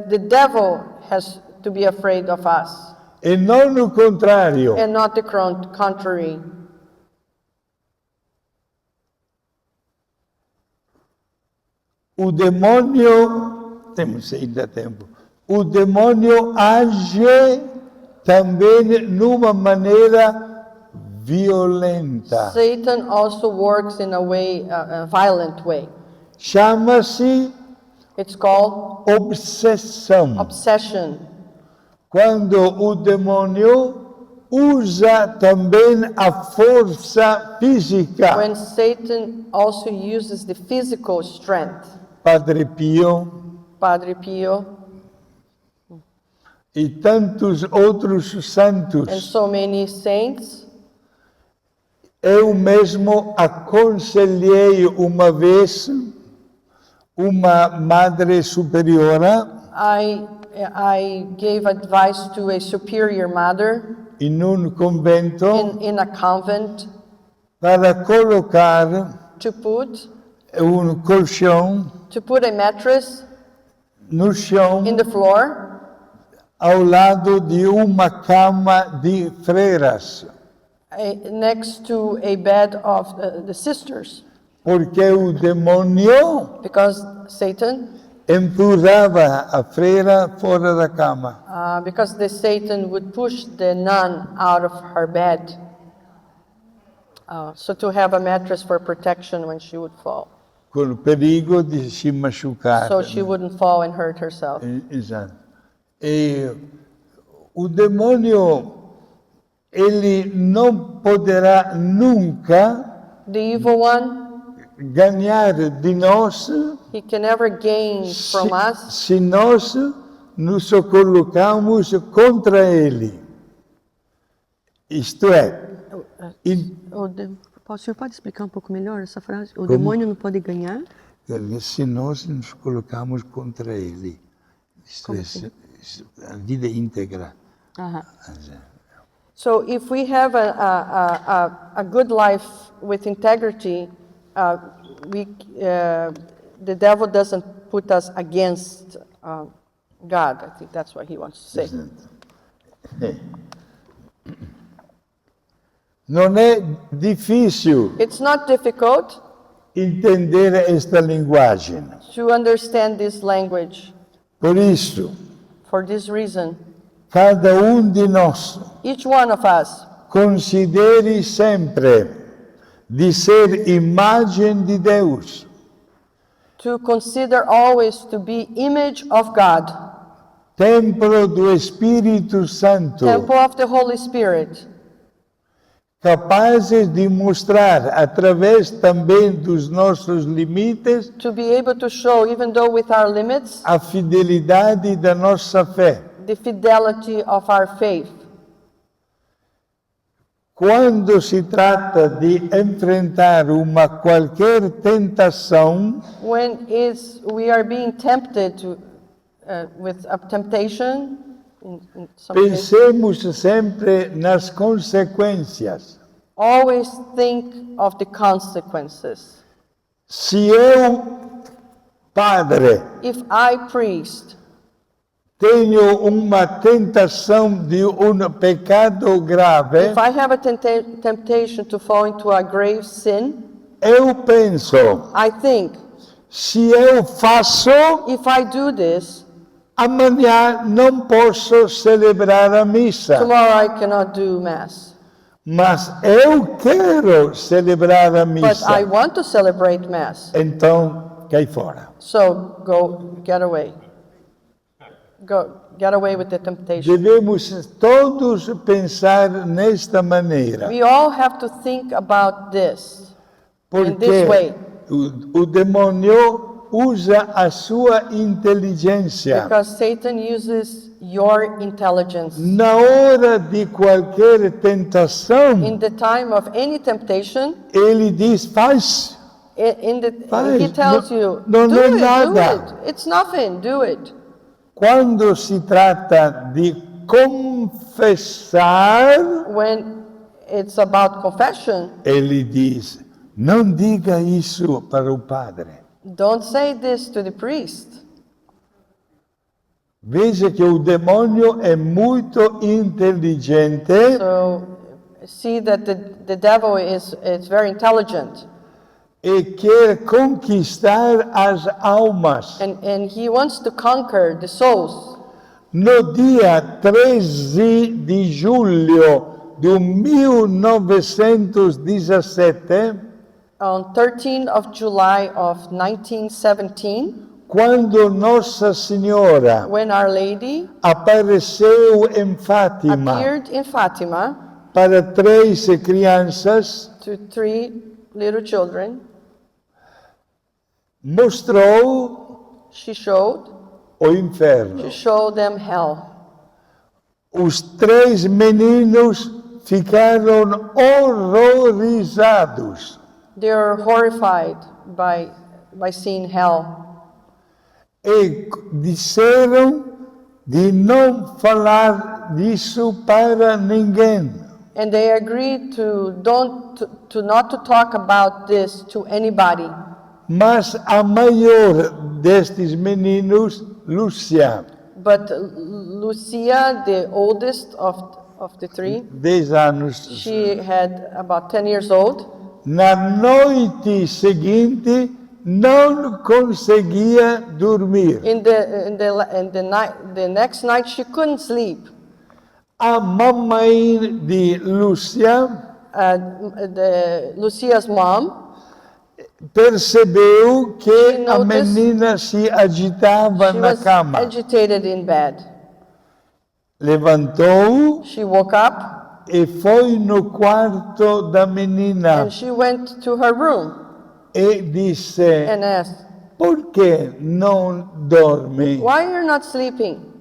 the devil has to be afraid of us, e não o contrário. and not the contrary. o demônio, temos ainda tempo, o demônio age também numa maneira violenta. Satan also works in a violent way. Chama-se It's called obsessão. obsession. Quando o demônio usa também a força física. When Satan also uses the physical strength. Padre Pio Padre Pio e tantos outros and santos. so many saints. Eu mesmo aconselhei uma vez uma madre superiora I gave advice to a superior mother em um convento in a convent para colocar to put colchão a mattress no chão in the floor ao lado de uma cama de freiras, next to a bed of the sisters, porque o demônio because Satan, empurrava a freira fora da cama. because the Satan would push the nun out of her bed, so to have a mattress for protection when she would fall, Com o perigo de se machucar. so she wouldn't fall and hurt herself. Exato. E o demônio, ele não poderá nunca The evil one, ganhar de nós he can never gain from us se nós nos colocamos contra ele. Isto é, O senhor pode explicar um pouco melhor essa frase? O demônio não pode ganhar? se nós nos colocamos contra ele. Isto é, a vida íntegra. So if we have a good life with integrity, the devil doesn't put us against God. I think that's what he wants to say. Não é difícil It's not difficult entender esta linguagem. to understand this language. Por isso, For this reason, cada de nós each one of us considere sempre de ser imagem de Deus, to consider always to be image of God, templo do Espírito Santo, temple of the Holy Spirit, capazes de mostrar através também dos nossos limites to be able to show, even though with our limits, a fidelidade da nossa fé. the fidelity of our faith. Quando se trata de enfrentar uma qualquer tentação, When we are being tempted to, with a temptation, in some cases, pensemos sempre nas consequências. always think of the consequences. Se eu, padre, If I, priest, tenho uma tentação de pecado grave, if I have a temptation to fall into a grave sin, eu penso, I think, se eu faço, if I do this, amanhã não posso celebrar a missa. tomorrow I cannot do Mass. Mas eu quero celebrar a But missa. I want to celebrate Mass. Então, cai fora. So get away. Get away with the temptation. Devemos todos pensar nesta maneira. We all have to think about this in this Porque way. o demônio usa a sua inteligência. Because Satan uses your intelligence. Na hora de qualquer tentação, In the time of any temptation, ele diz, faz. Faz. he tells you, Não do é it, nada. do it. It's nothing, do it. Quando se trata de confessar, When it's about confession, ele diz, não diga isso para o padre. don't say this to the priest. Veja que o demônio é muito inteligente. So see that the devil is very intelligent. e quer conquistar as almas. and he wants to conquer the souls. No dia 13 de julho de 1917, On 13th of July of 1917, quando Nossa Senhora when Our Lady apareceu em Fátima appeared in Fatima para 3 crianças, to 3 little children, mostrou she showed o inferno. them hell. Os 3 meninos ficaram horrorizados. They are horrified by seeing hell. E disseram de não falar disso para ninguém. And they agreed to not to talk about this to anybody. Mas a maior destes meninos, Lúcia, But Lucia, the oldest of the 3, 10 anos, she had about 10 years old. na noite seguinte não conseguia dormir. The next night she couldn't sleep. A mamãe de Lúcia Lucia's mom percebeu que a noticed menina se agitava she na was cama. agitated in bed. Levantou She woke up e foi no quarto da menina and she went to her room e disse: and asked, por que não dorme? "Why you're not sleeping?"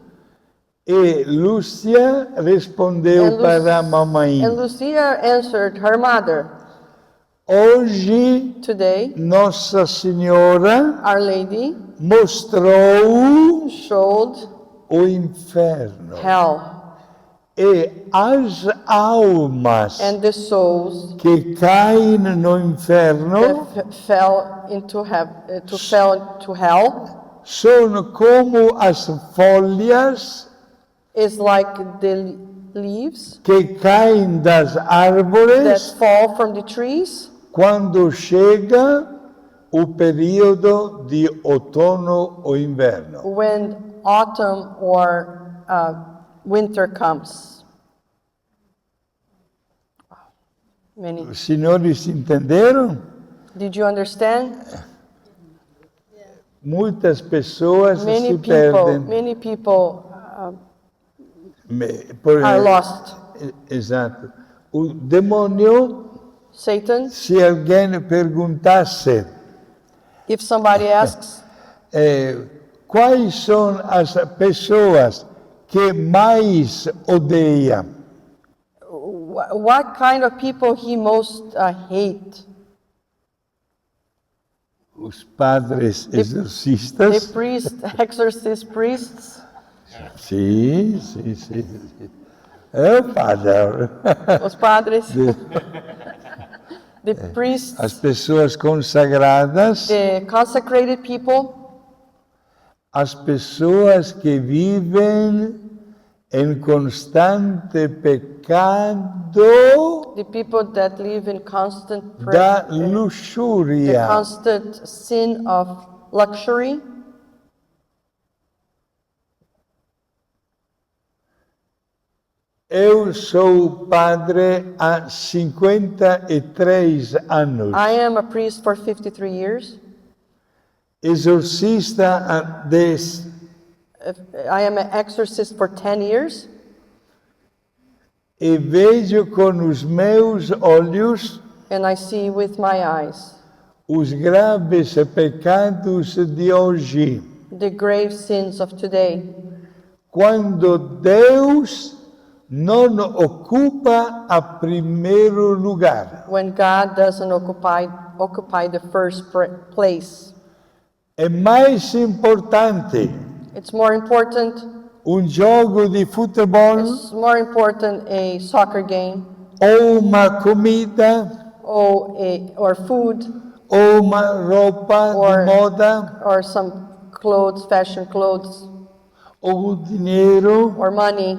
E Lúcia respondeu para a mamãe: And Lucia answered her mother, hoje "Today, Nossa Senhora Our Lady mostrou showed o inferno. hell, E as almas and the souls que caem no inferno that fell into hell são como as folhas is like the leaves que caem das that árvores fall from the trees quando chega o período de outono ou inverno. when autumn or winter comes. Os senhores entenderam? Did you understand? Muitas pessoas se Many perdem. people Por- are lost. Exato. O demônio, Satan, se alguém perguntasse if somebody asks, quais são as pessoas que mais odeia, what kind of people he most hate? os padres The exorcistas. exorcist priests, Sim, sim, sim. É o padre. os padres, the priests, As pessoas consagradas, the consecrated people, as pessoas que vivem em constante pecado the people that live in constant da the luxúria. constant sin of luxury. Eu sou padre há 53 anos, I am a priest for 53 years. exorcista há 10. I am an exorcist for 10 years. E vejo com os meus olhos And I see with my eyes os graves pecados de hoje. the grave sins of today. Quando Deus não ocupa a primeiro lugar. When God doesn't occupy the first place. É mais importante It's more important. jogo de futebol It's more important a soccer game ou uma comida or food ou uma roupa Or- de moda or some clothes, fashion clothes, ou o dinheiro or money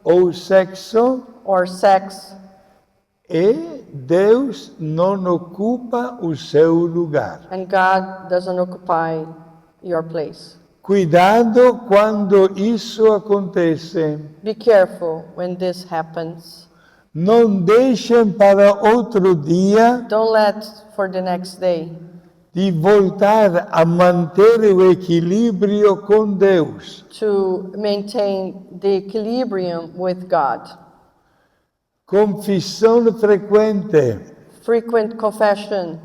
ou sexo or sex. e Deus não ocupa o seu lugar. And God doesn't occupy your place. Cuidado quando isso acontece. Be careful when this happens. Não deixem para outro dia Don't let for the next day de voltar a manter o equilíbrio com Deus. to maintain the equilibrium with God. Confissão frequente, Frequent confession,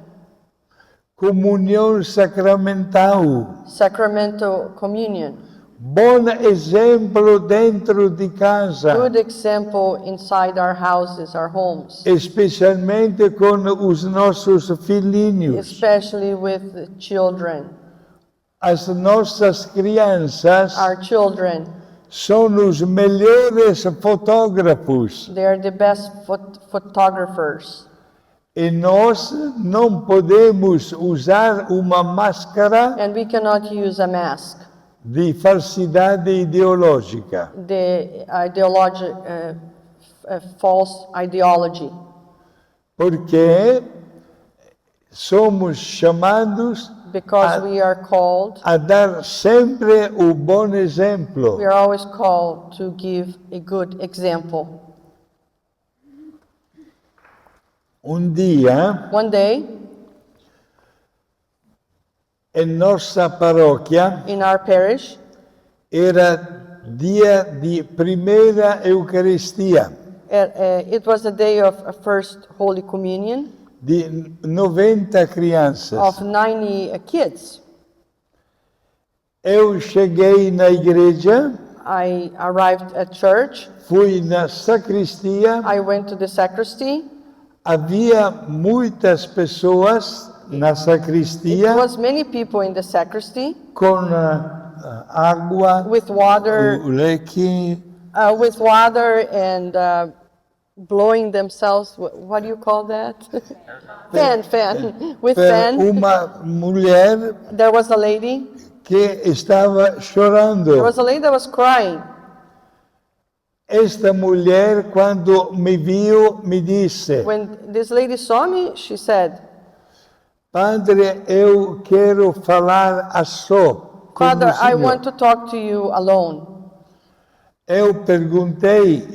comunhão sacramental, sacramental communion, bom exemplo dentro de casa, good example inside our houses, our homes, especialmente com os nossos filhinhos. especially with the children. As nossas crianças Our children, são os melhores fotógrafos they are the best photographers. e nós não podemos usar uma máscara And we cannot use a mask, de falsidade ideológica, the false ideology, porque somos chamados because we are called, a dar sempre o bom exemplo. we are always called to give a good example. Dia, One day, em nossa paróquia, in our parish, era dia de primeira Eucaristia, it was the day of First Holy Communion de 90 crianças. of 90 kids. Eu cheguei na igreja, I arrived at church. fui na sacristia, I went to the sacristy. havia muitas pessoas na It sacristia was many people in the sacristy com água, with water, o leque, and blowing themselves. What do you call that? fan. With fan. uma mulher There was a lady. que estava chorando. There was a lady that was crying. Esta mulher, quando me viu, me disse: When this lady saw me, she said, Padre, eu quero falar a só com "Father, o I senhor." want to talk to you alone." Eu perguntei: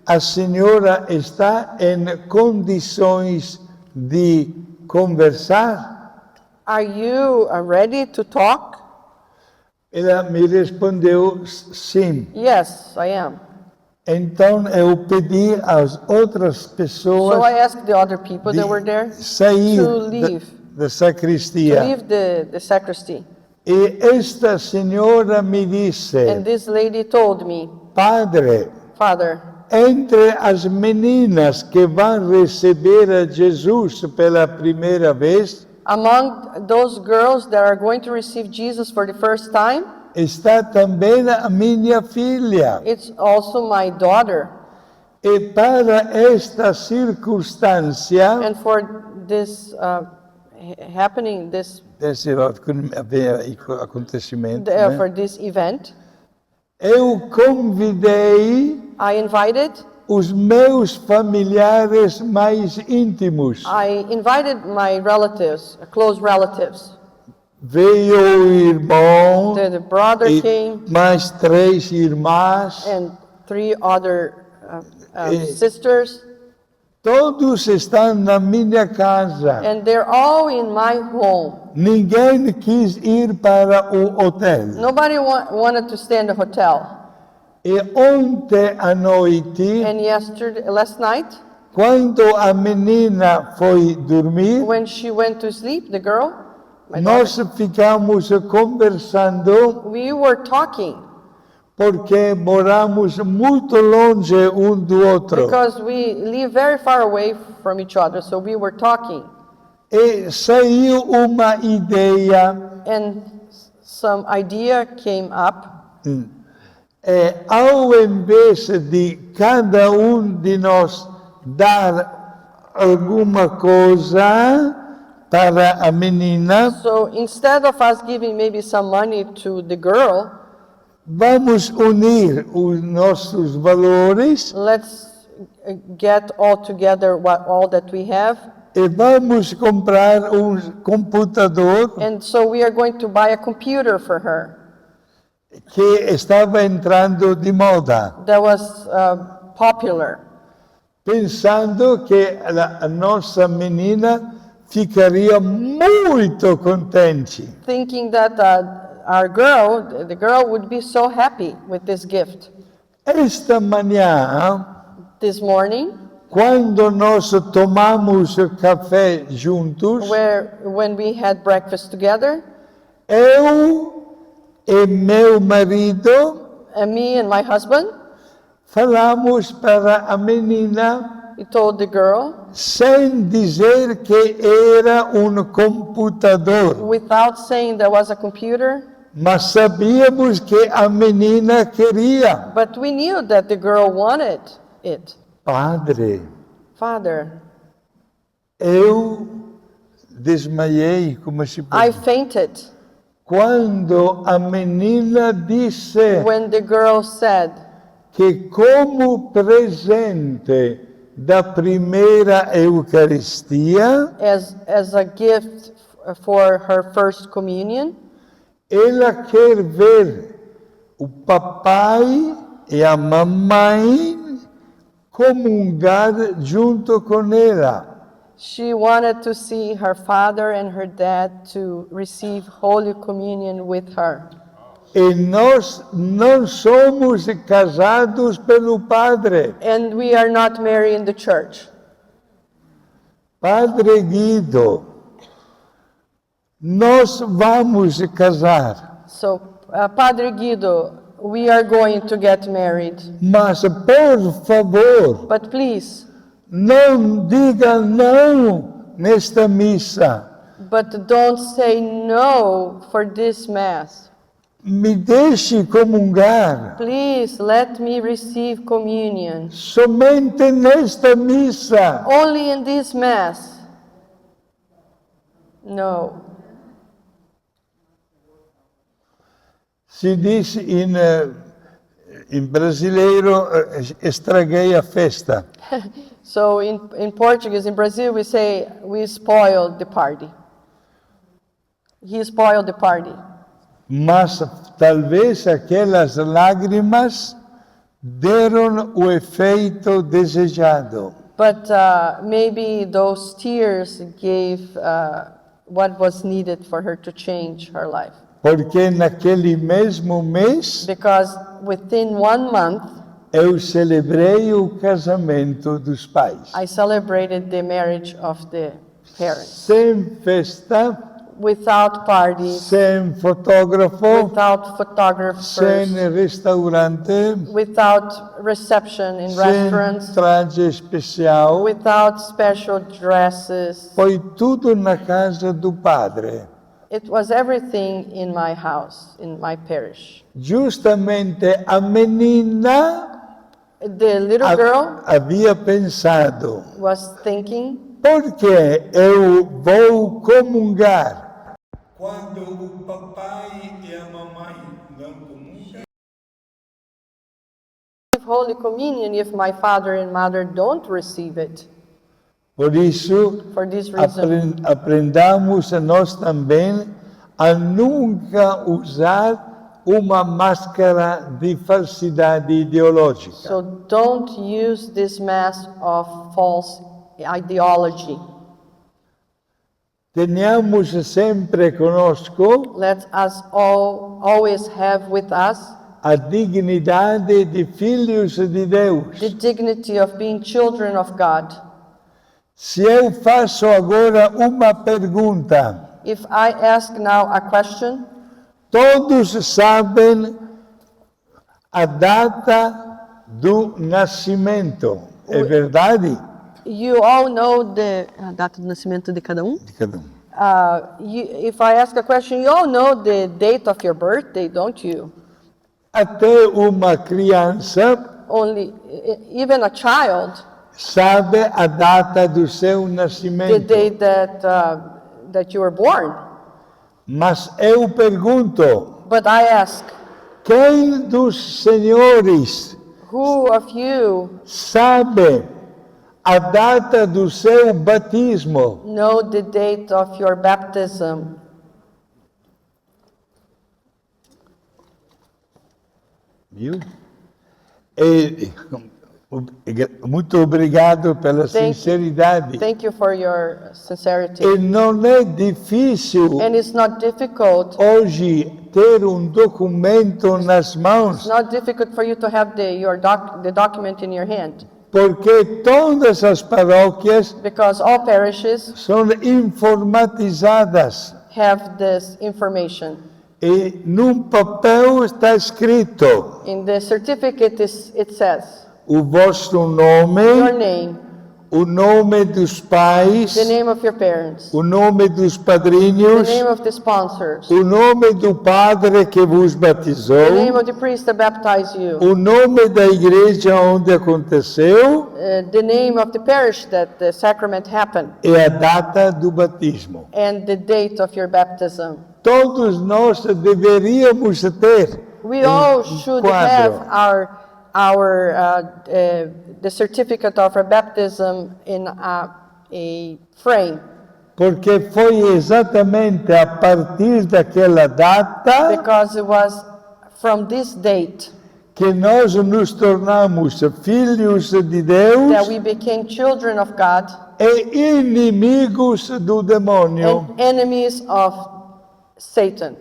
a senhora está em condições de conversar? Are you ready to talk? Ela me respondeu: sim. Yes, I am. Então eu pedi às outras So pessoas I asked the other people de that were there sair to leave. da to sacristia. leave the sacristy. E esta senhora me disse: And this lady told me, Padre, "Father, entre as meninas que vão receber a Jesus pela primeira vez, among those girls that are going to receive Jesus for the first time, está também a minha filha. it's also my daughter. E para esta circunstância, And for this happening, esse acontecimento, for this event, eu convidei I invited os meus familiares mais íntimos. my relatives, close relatives. Veio o irmão The brother e came mais 3 irmãs. and 3 other Eh, sisters, Todos estão na minha casa. and they're all in my home. Ninguém quis ir para o hotel. Nobody wanted to stay in the hotel. E ontem à noite, And last night, quando a menina foi dormir, when she went to sleep, the girl, my nós daughter, ficamos conversando we were talking porque moramos muito longe um do outro. because we live very far away from each other. So we were talking, E saiu uma ideia. and some idea came up. Ao invés de cada de nós dar alguma coisa para a menina, So instead of us giving maybe some money to the girl, vamos unir os nossos valores let's get all together all that we have. e vamos comprar computador And so we are going to buy a computer for her que estava entrando de moda, that was popular, pensando que a nossa menina ficaria muito contente. thinking that the girl would be so happy with this gift. Esta manhã, This morning, quando nós tomamos café juntos, when we had breakfast together, eu e meu marido and me and my husband, falamos para a menina we told the girl, sem dizer que era computador, without saying there was a computer, mas sabíamos que a menina queria. but we knew that the girl wanted it. Padre, Father, eu desmaiei, como se I pode. fainted Quando a menina disse when the girl said, que como presente da primeira Eucaristia, as a gift for her first communion, ela quer ver o papai e a mamãe comungar junto com ela. she wanted to see her father and her dad to receive Holy Communion with her. E nós não somos casados pelo padre. And we are not married in the church. Padre Guido, nós vamos casar, So, Padre Guido, we are going to get married. mas por favor, But please, não diga não nesta missa. but don't say no for this Mass. Me deixe comungar Please let me receive communion. somente nesta missa. Only in this Mass. No. Se diz em brasileiro, estraguei a festa. So in Portuguese, in Brazil, we say we spoiled the party. He spoiled the party. Mas talvez aquelas lágrimas deram o efeito desejado. But maybe those tears gave what was needed for her to change her life. Porque naquele mesmo mês Because within 1 month, eu celebrei o casamento dos pais. I celebrated the marriage of the parents. Sem festa, Without parties, sem fotógrafo, without photographers, sem restaurante, without reception in sem restaurants, traje especial. without special dresses. Foi tudo na casa do padre. It was everything in my house, in my parish. Justamente a menina The little girl havia pensado, was thinking, porque eu vou comungar quando o papai e a mamãe não comungam? Holy Communion if my father and mother don't receive it. Por isso, For this reason, aprendamos nós também a nunca usar uma máscara de falsidade ideológica. so don't use this mask of false ideology. Tenhamos sempre conosco Let us all always have with us a dignidade de filhos de Deus. the dignity of being children of God. Se eu faço agora uma pergunta, If I ask now a question, todos sabem a data do nascimento, é verdade? you all know a data do nascimento de cada um. De cada um. If I ask a question, you all know the date of your birthday, don't you? Até uma criança Only, even a child, sabe a data do seu the nascimento. day that you were born. Mas eu pergunto, But I ask, quem dos senhores Who of you sabe a data do seu batismo? know the date of your baptism? Viu? E, muito obrigado pela sinceridade. Thank you for your sincerity. E não é difícil And it's not difficult. hoje ter documento nas mãos, It's not difficult for you to have the document in your hand, porque todas as paróquias because all parishes são informatizadas. have this information. E num papel está escrito In the certificate, it says o vosso your nome, name, o nome dos pais, the name of your parents, o nome dos the padrinhos, name of the sponsors, o nome do padre que vos the name batizou, of the priest that baptized you, o nome da igreja onde aconteceu the name of the parish that the sacrament happened, e a data do batismo. and the date of your baptism. Todos nós deveríamos ter We all should quadro. have the certificate of our baptism in a frame, Porque foi exatamente a partir daquela data because it was from this date que nós nos tornamos filhos de Deus that we became children of God e inimigos do demônio. and enemies of Satan.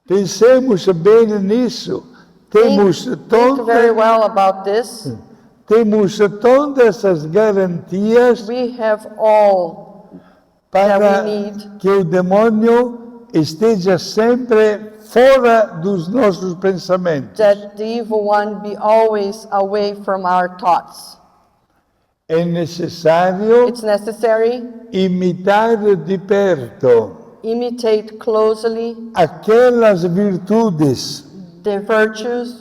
Pensemos bem nisso. Temos Think very well about this. temos todas as garantias We have all para that we need. que o demônio esteja sempre fora dos nossos pensamentos. That the evil one be always away from our thoughts. É necessário It's necessary, imitar de perto imitate closely aquelas virtudes the virtues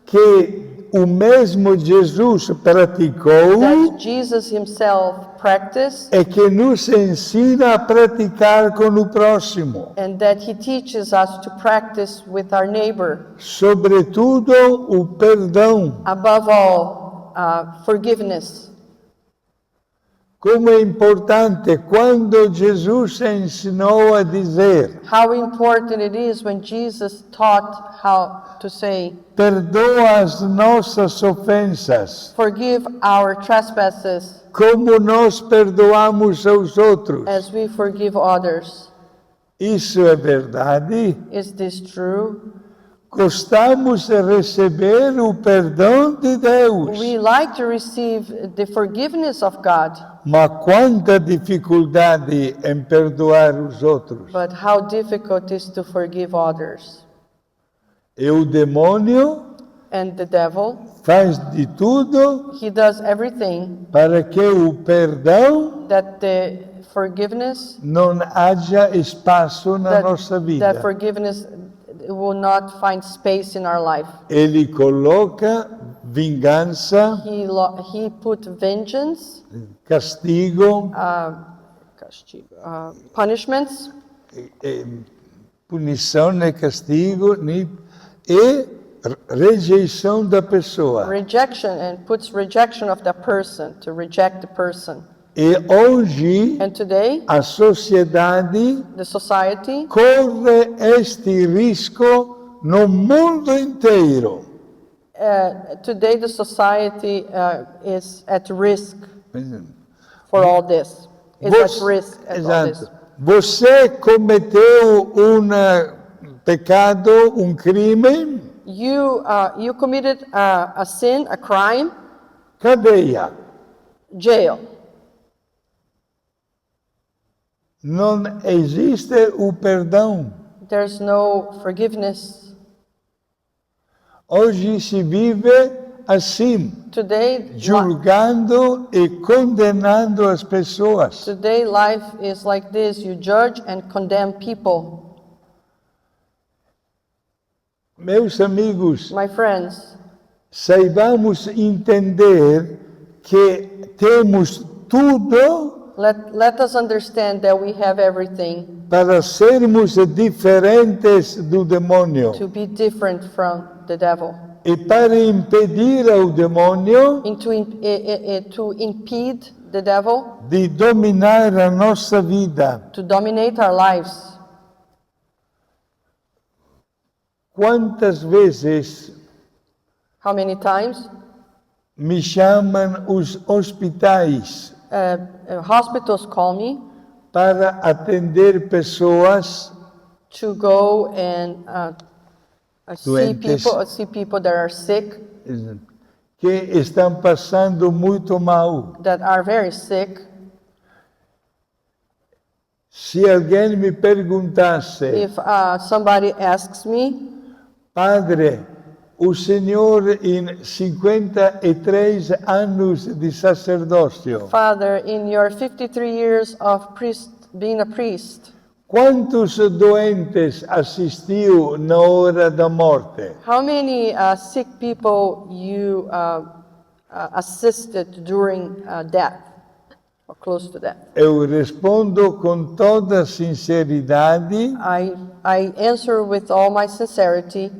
que o mesmo Jesus praticou that Jesus himself practiced e que nos ensina a praticar com o próximo. and that he teaches us to practice with our neighbor. Sobretudo o perdão. Above all, forgiveness. Como é importante quando Jesus ensinou a dizer: How important it is when Jesus taught how to say, perdoa as nossas ofensas, forgive our trespasses como nós perdoamos aos outros. as we forgive others. Isso é verdade? Is this true? Gostamos de receber o perdão de Deus, We like to receive the forgiveness of God, mas quanta dificuldade em perdoar os outros. but how difficult it is to forgive others. E o demônio And the devil, faz de tudo he does everything para que o perdão that the forgiveness, não haja espaço na nossa that vida. forgiveness will not find space in our life. Ele coloca vingança, He put vengeance, castigo, punishments, punição e castigo e rejeição da pessoa. rejection, and puts rejection of the person, to reject the person. E hoje And today, a sociedade the society, corre este risco no mundo inteiro. today the society is at risk for all this. Is at risk at all this. Exato. Você cometeu pecado, crime, You committed a sin, a crime, cadeia. jail. Não existe o perdão. There's no forgiveness. Hoje se vive assim, Today, julgando e condenando as pessoas. today life is like this. You judge and condemn people. Meus amigos, My friends, saibamos entender que temos tudo let us understand that we have everything para sermos diferentes do demônio. to be different from the devil. e para impedir ao demônio and to impede the devil di dominare a nossa vida. to dominate our lives. Quantas vezes How many times? me chamam os hospitais Hospitals call me para atender pessoas to go and Doentes. see people that are sick, que estão passando muito mal. that are very sick. Se alguém me perguntasse, If somebody asks me, Padre, o senhor em 53 anos de sacerdócio, Father, in your 53 years of being a priest, quantos doentes assistiu na hora da morte? how many sick people you assisted during death or close to death? Eu respondo com toda sinceridade, I answer with all my sincerity,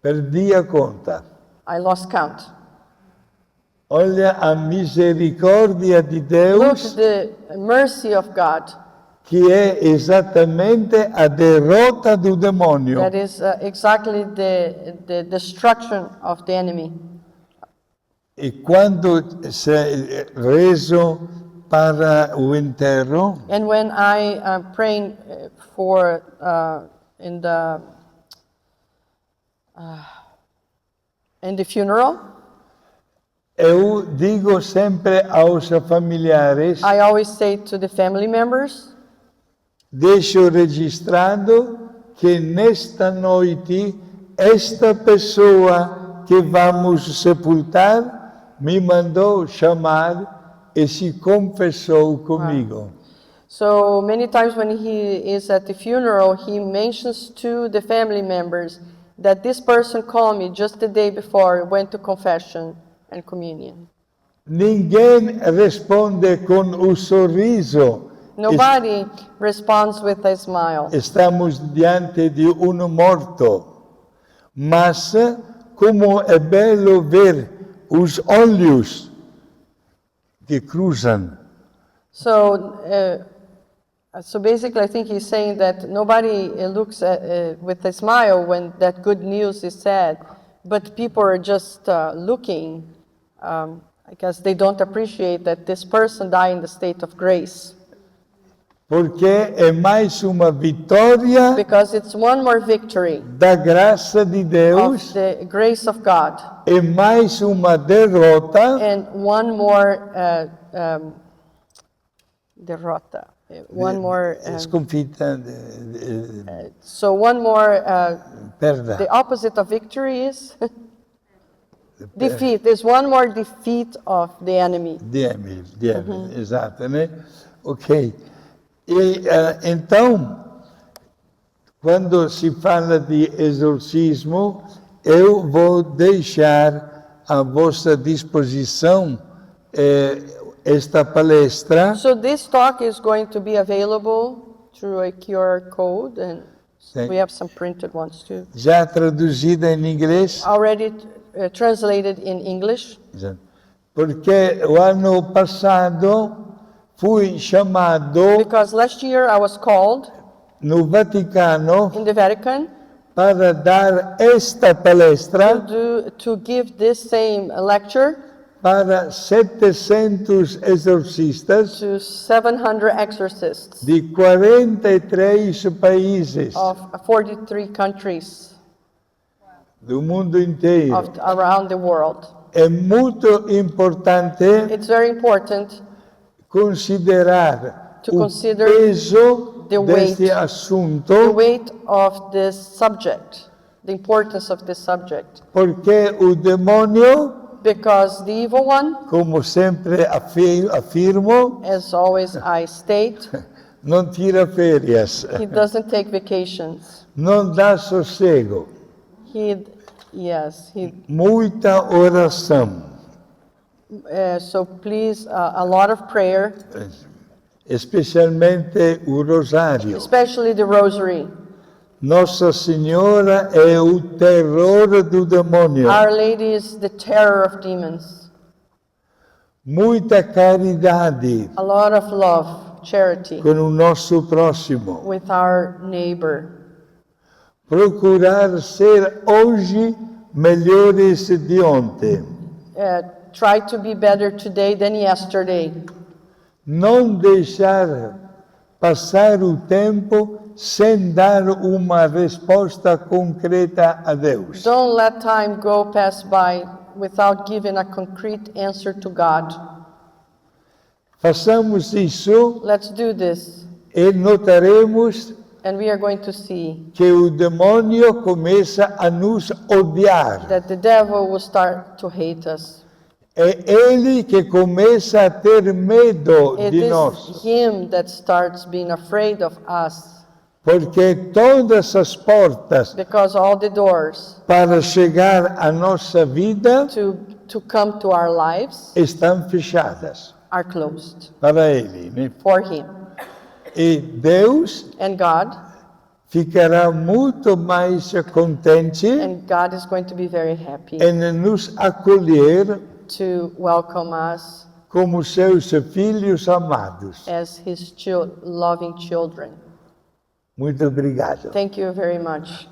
perdi a conta. I lost count. Olha a misericórdia de Look, Deus, the mercy of God. que é exatamente a derrota do demônio. That is exactly the destruction of the enemy. E quando se rezo para o enterro, And when I am praying for in the funeral, eu digo sempre aos familiares, I always say to the family members, deixo registrado que nesta noite esta pessoa que vamos sepultar me mandou chamar e se confessou comigo. so many times when he is at the funeral, he mentions to the family members that this person called me just the day before, went to confession and communion. Ninguém responde com o sorriso. Nobody responds with a smile. Estamos diante de morto. Mas como é belo ver os olhos que cruzam. So basically, I think he's saying that nobody looks with a smile when that good news is said, but people are just looking. I guess they don't appreciate that this person died in the state of grace. Porque é mais uma vitória Because it's one more victory da graça de of Deus, the grace of God, é mais uma derrota and one more derrota. One more. sconfitta, So one more. perda. The opposite of victory is defeat. There's one more defeat of the enemy. Dieme, exato, né? Ok. E então, quando se fala de exorcismo, eu vou deixar à vossa disposição esta palestra. So this talk is going to be available through a QR code, and we have some printed ones too. Já traduzida em inglês. Already translated in English. Porque o ano passado fui chamado Because last year I was called no Vaticano in the Vatican para dar esta palestra to give this same lecture para 700 exorcistas to 700 exorcists de 43 países of 43 countries do mundo inteiro. around the world. É muito importante It's very important considerar to o consider peso the weight, deste assunto, the weight of this subject, the importance of this subject. porque o demônio, Because the evil one, como sempre afirmo, as always I state, não tira férias, he doesn't take vacations. não dá sossego. Muita oração, So please, a lot of prayer, especialmente o rosário. especially the rosary. Nossa Senhora é o terror do demônio. Our Lady is the terror of demons. Muita caridade A lot of love, charity com o nosso próximo. with our neighbor. Procurar ser hoje melhores de ontem. Try to be better today than yesterday. Não deixar passar o tempo sem dar uma resposta concreta a Deus. Don't let time go pass by without giving a concrete answer to God. Façamos isso Let's do this, e notaremos and we are going to see que o demônio começa a nos odiar. that the devil will start to hate us. É ele que começa a ter medo It de is nós, him that starts being afraid of us, porque todas as portas because all the doors para chegar à nossa vida to come to our lives estão fechadas are closed para ele, né? for him. E Deus And God, ficará muito mais contente and God is going to be very happy em nos acolher to welcome us como seus filhos amados. as his loving children. Muito obrigado. Thank you very much.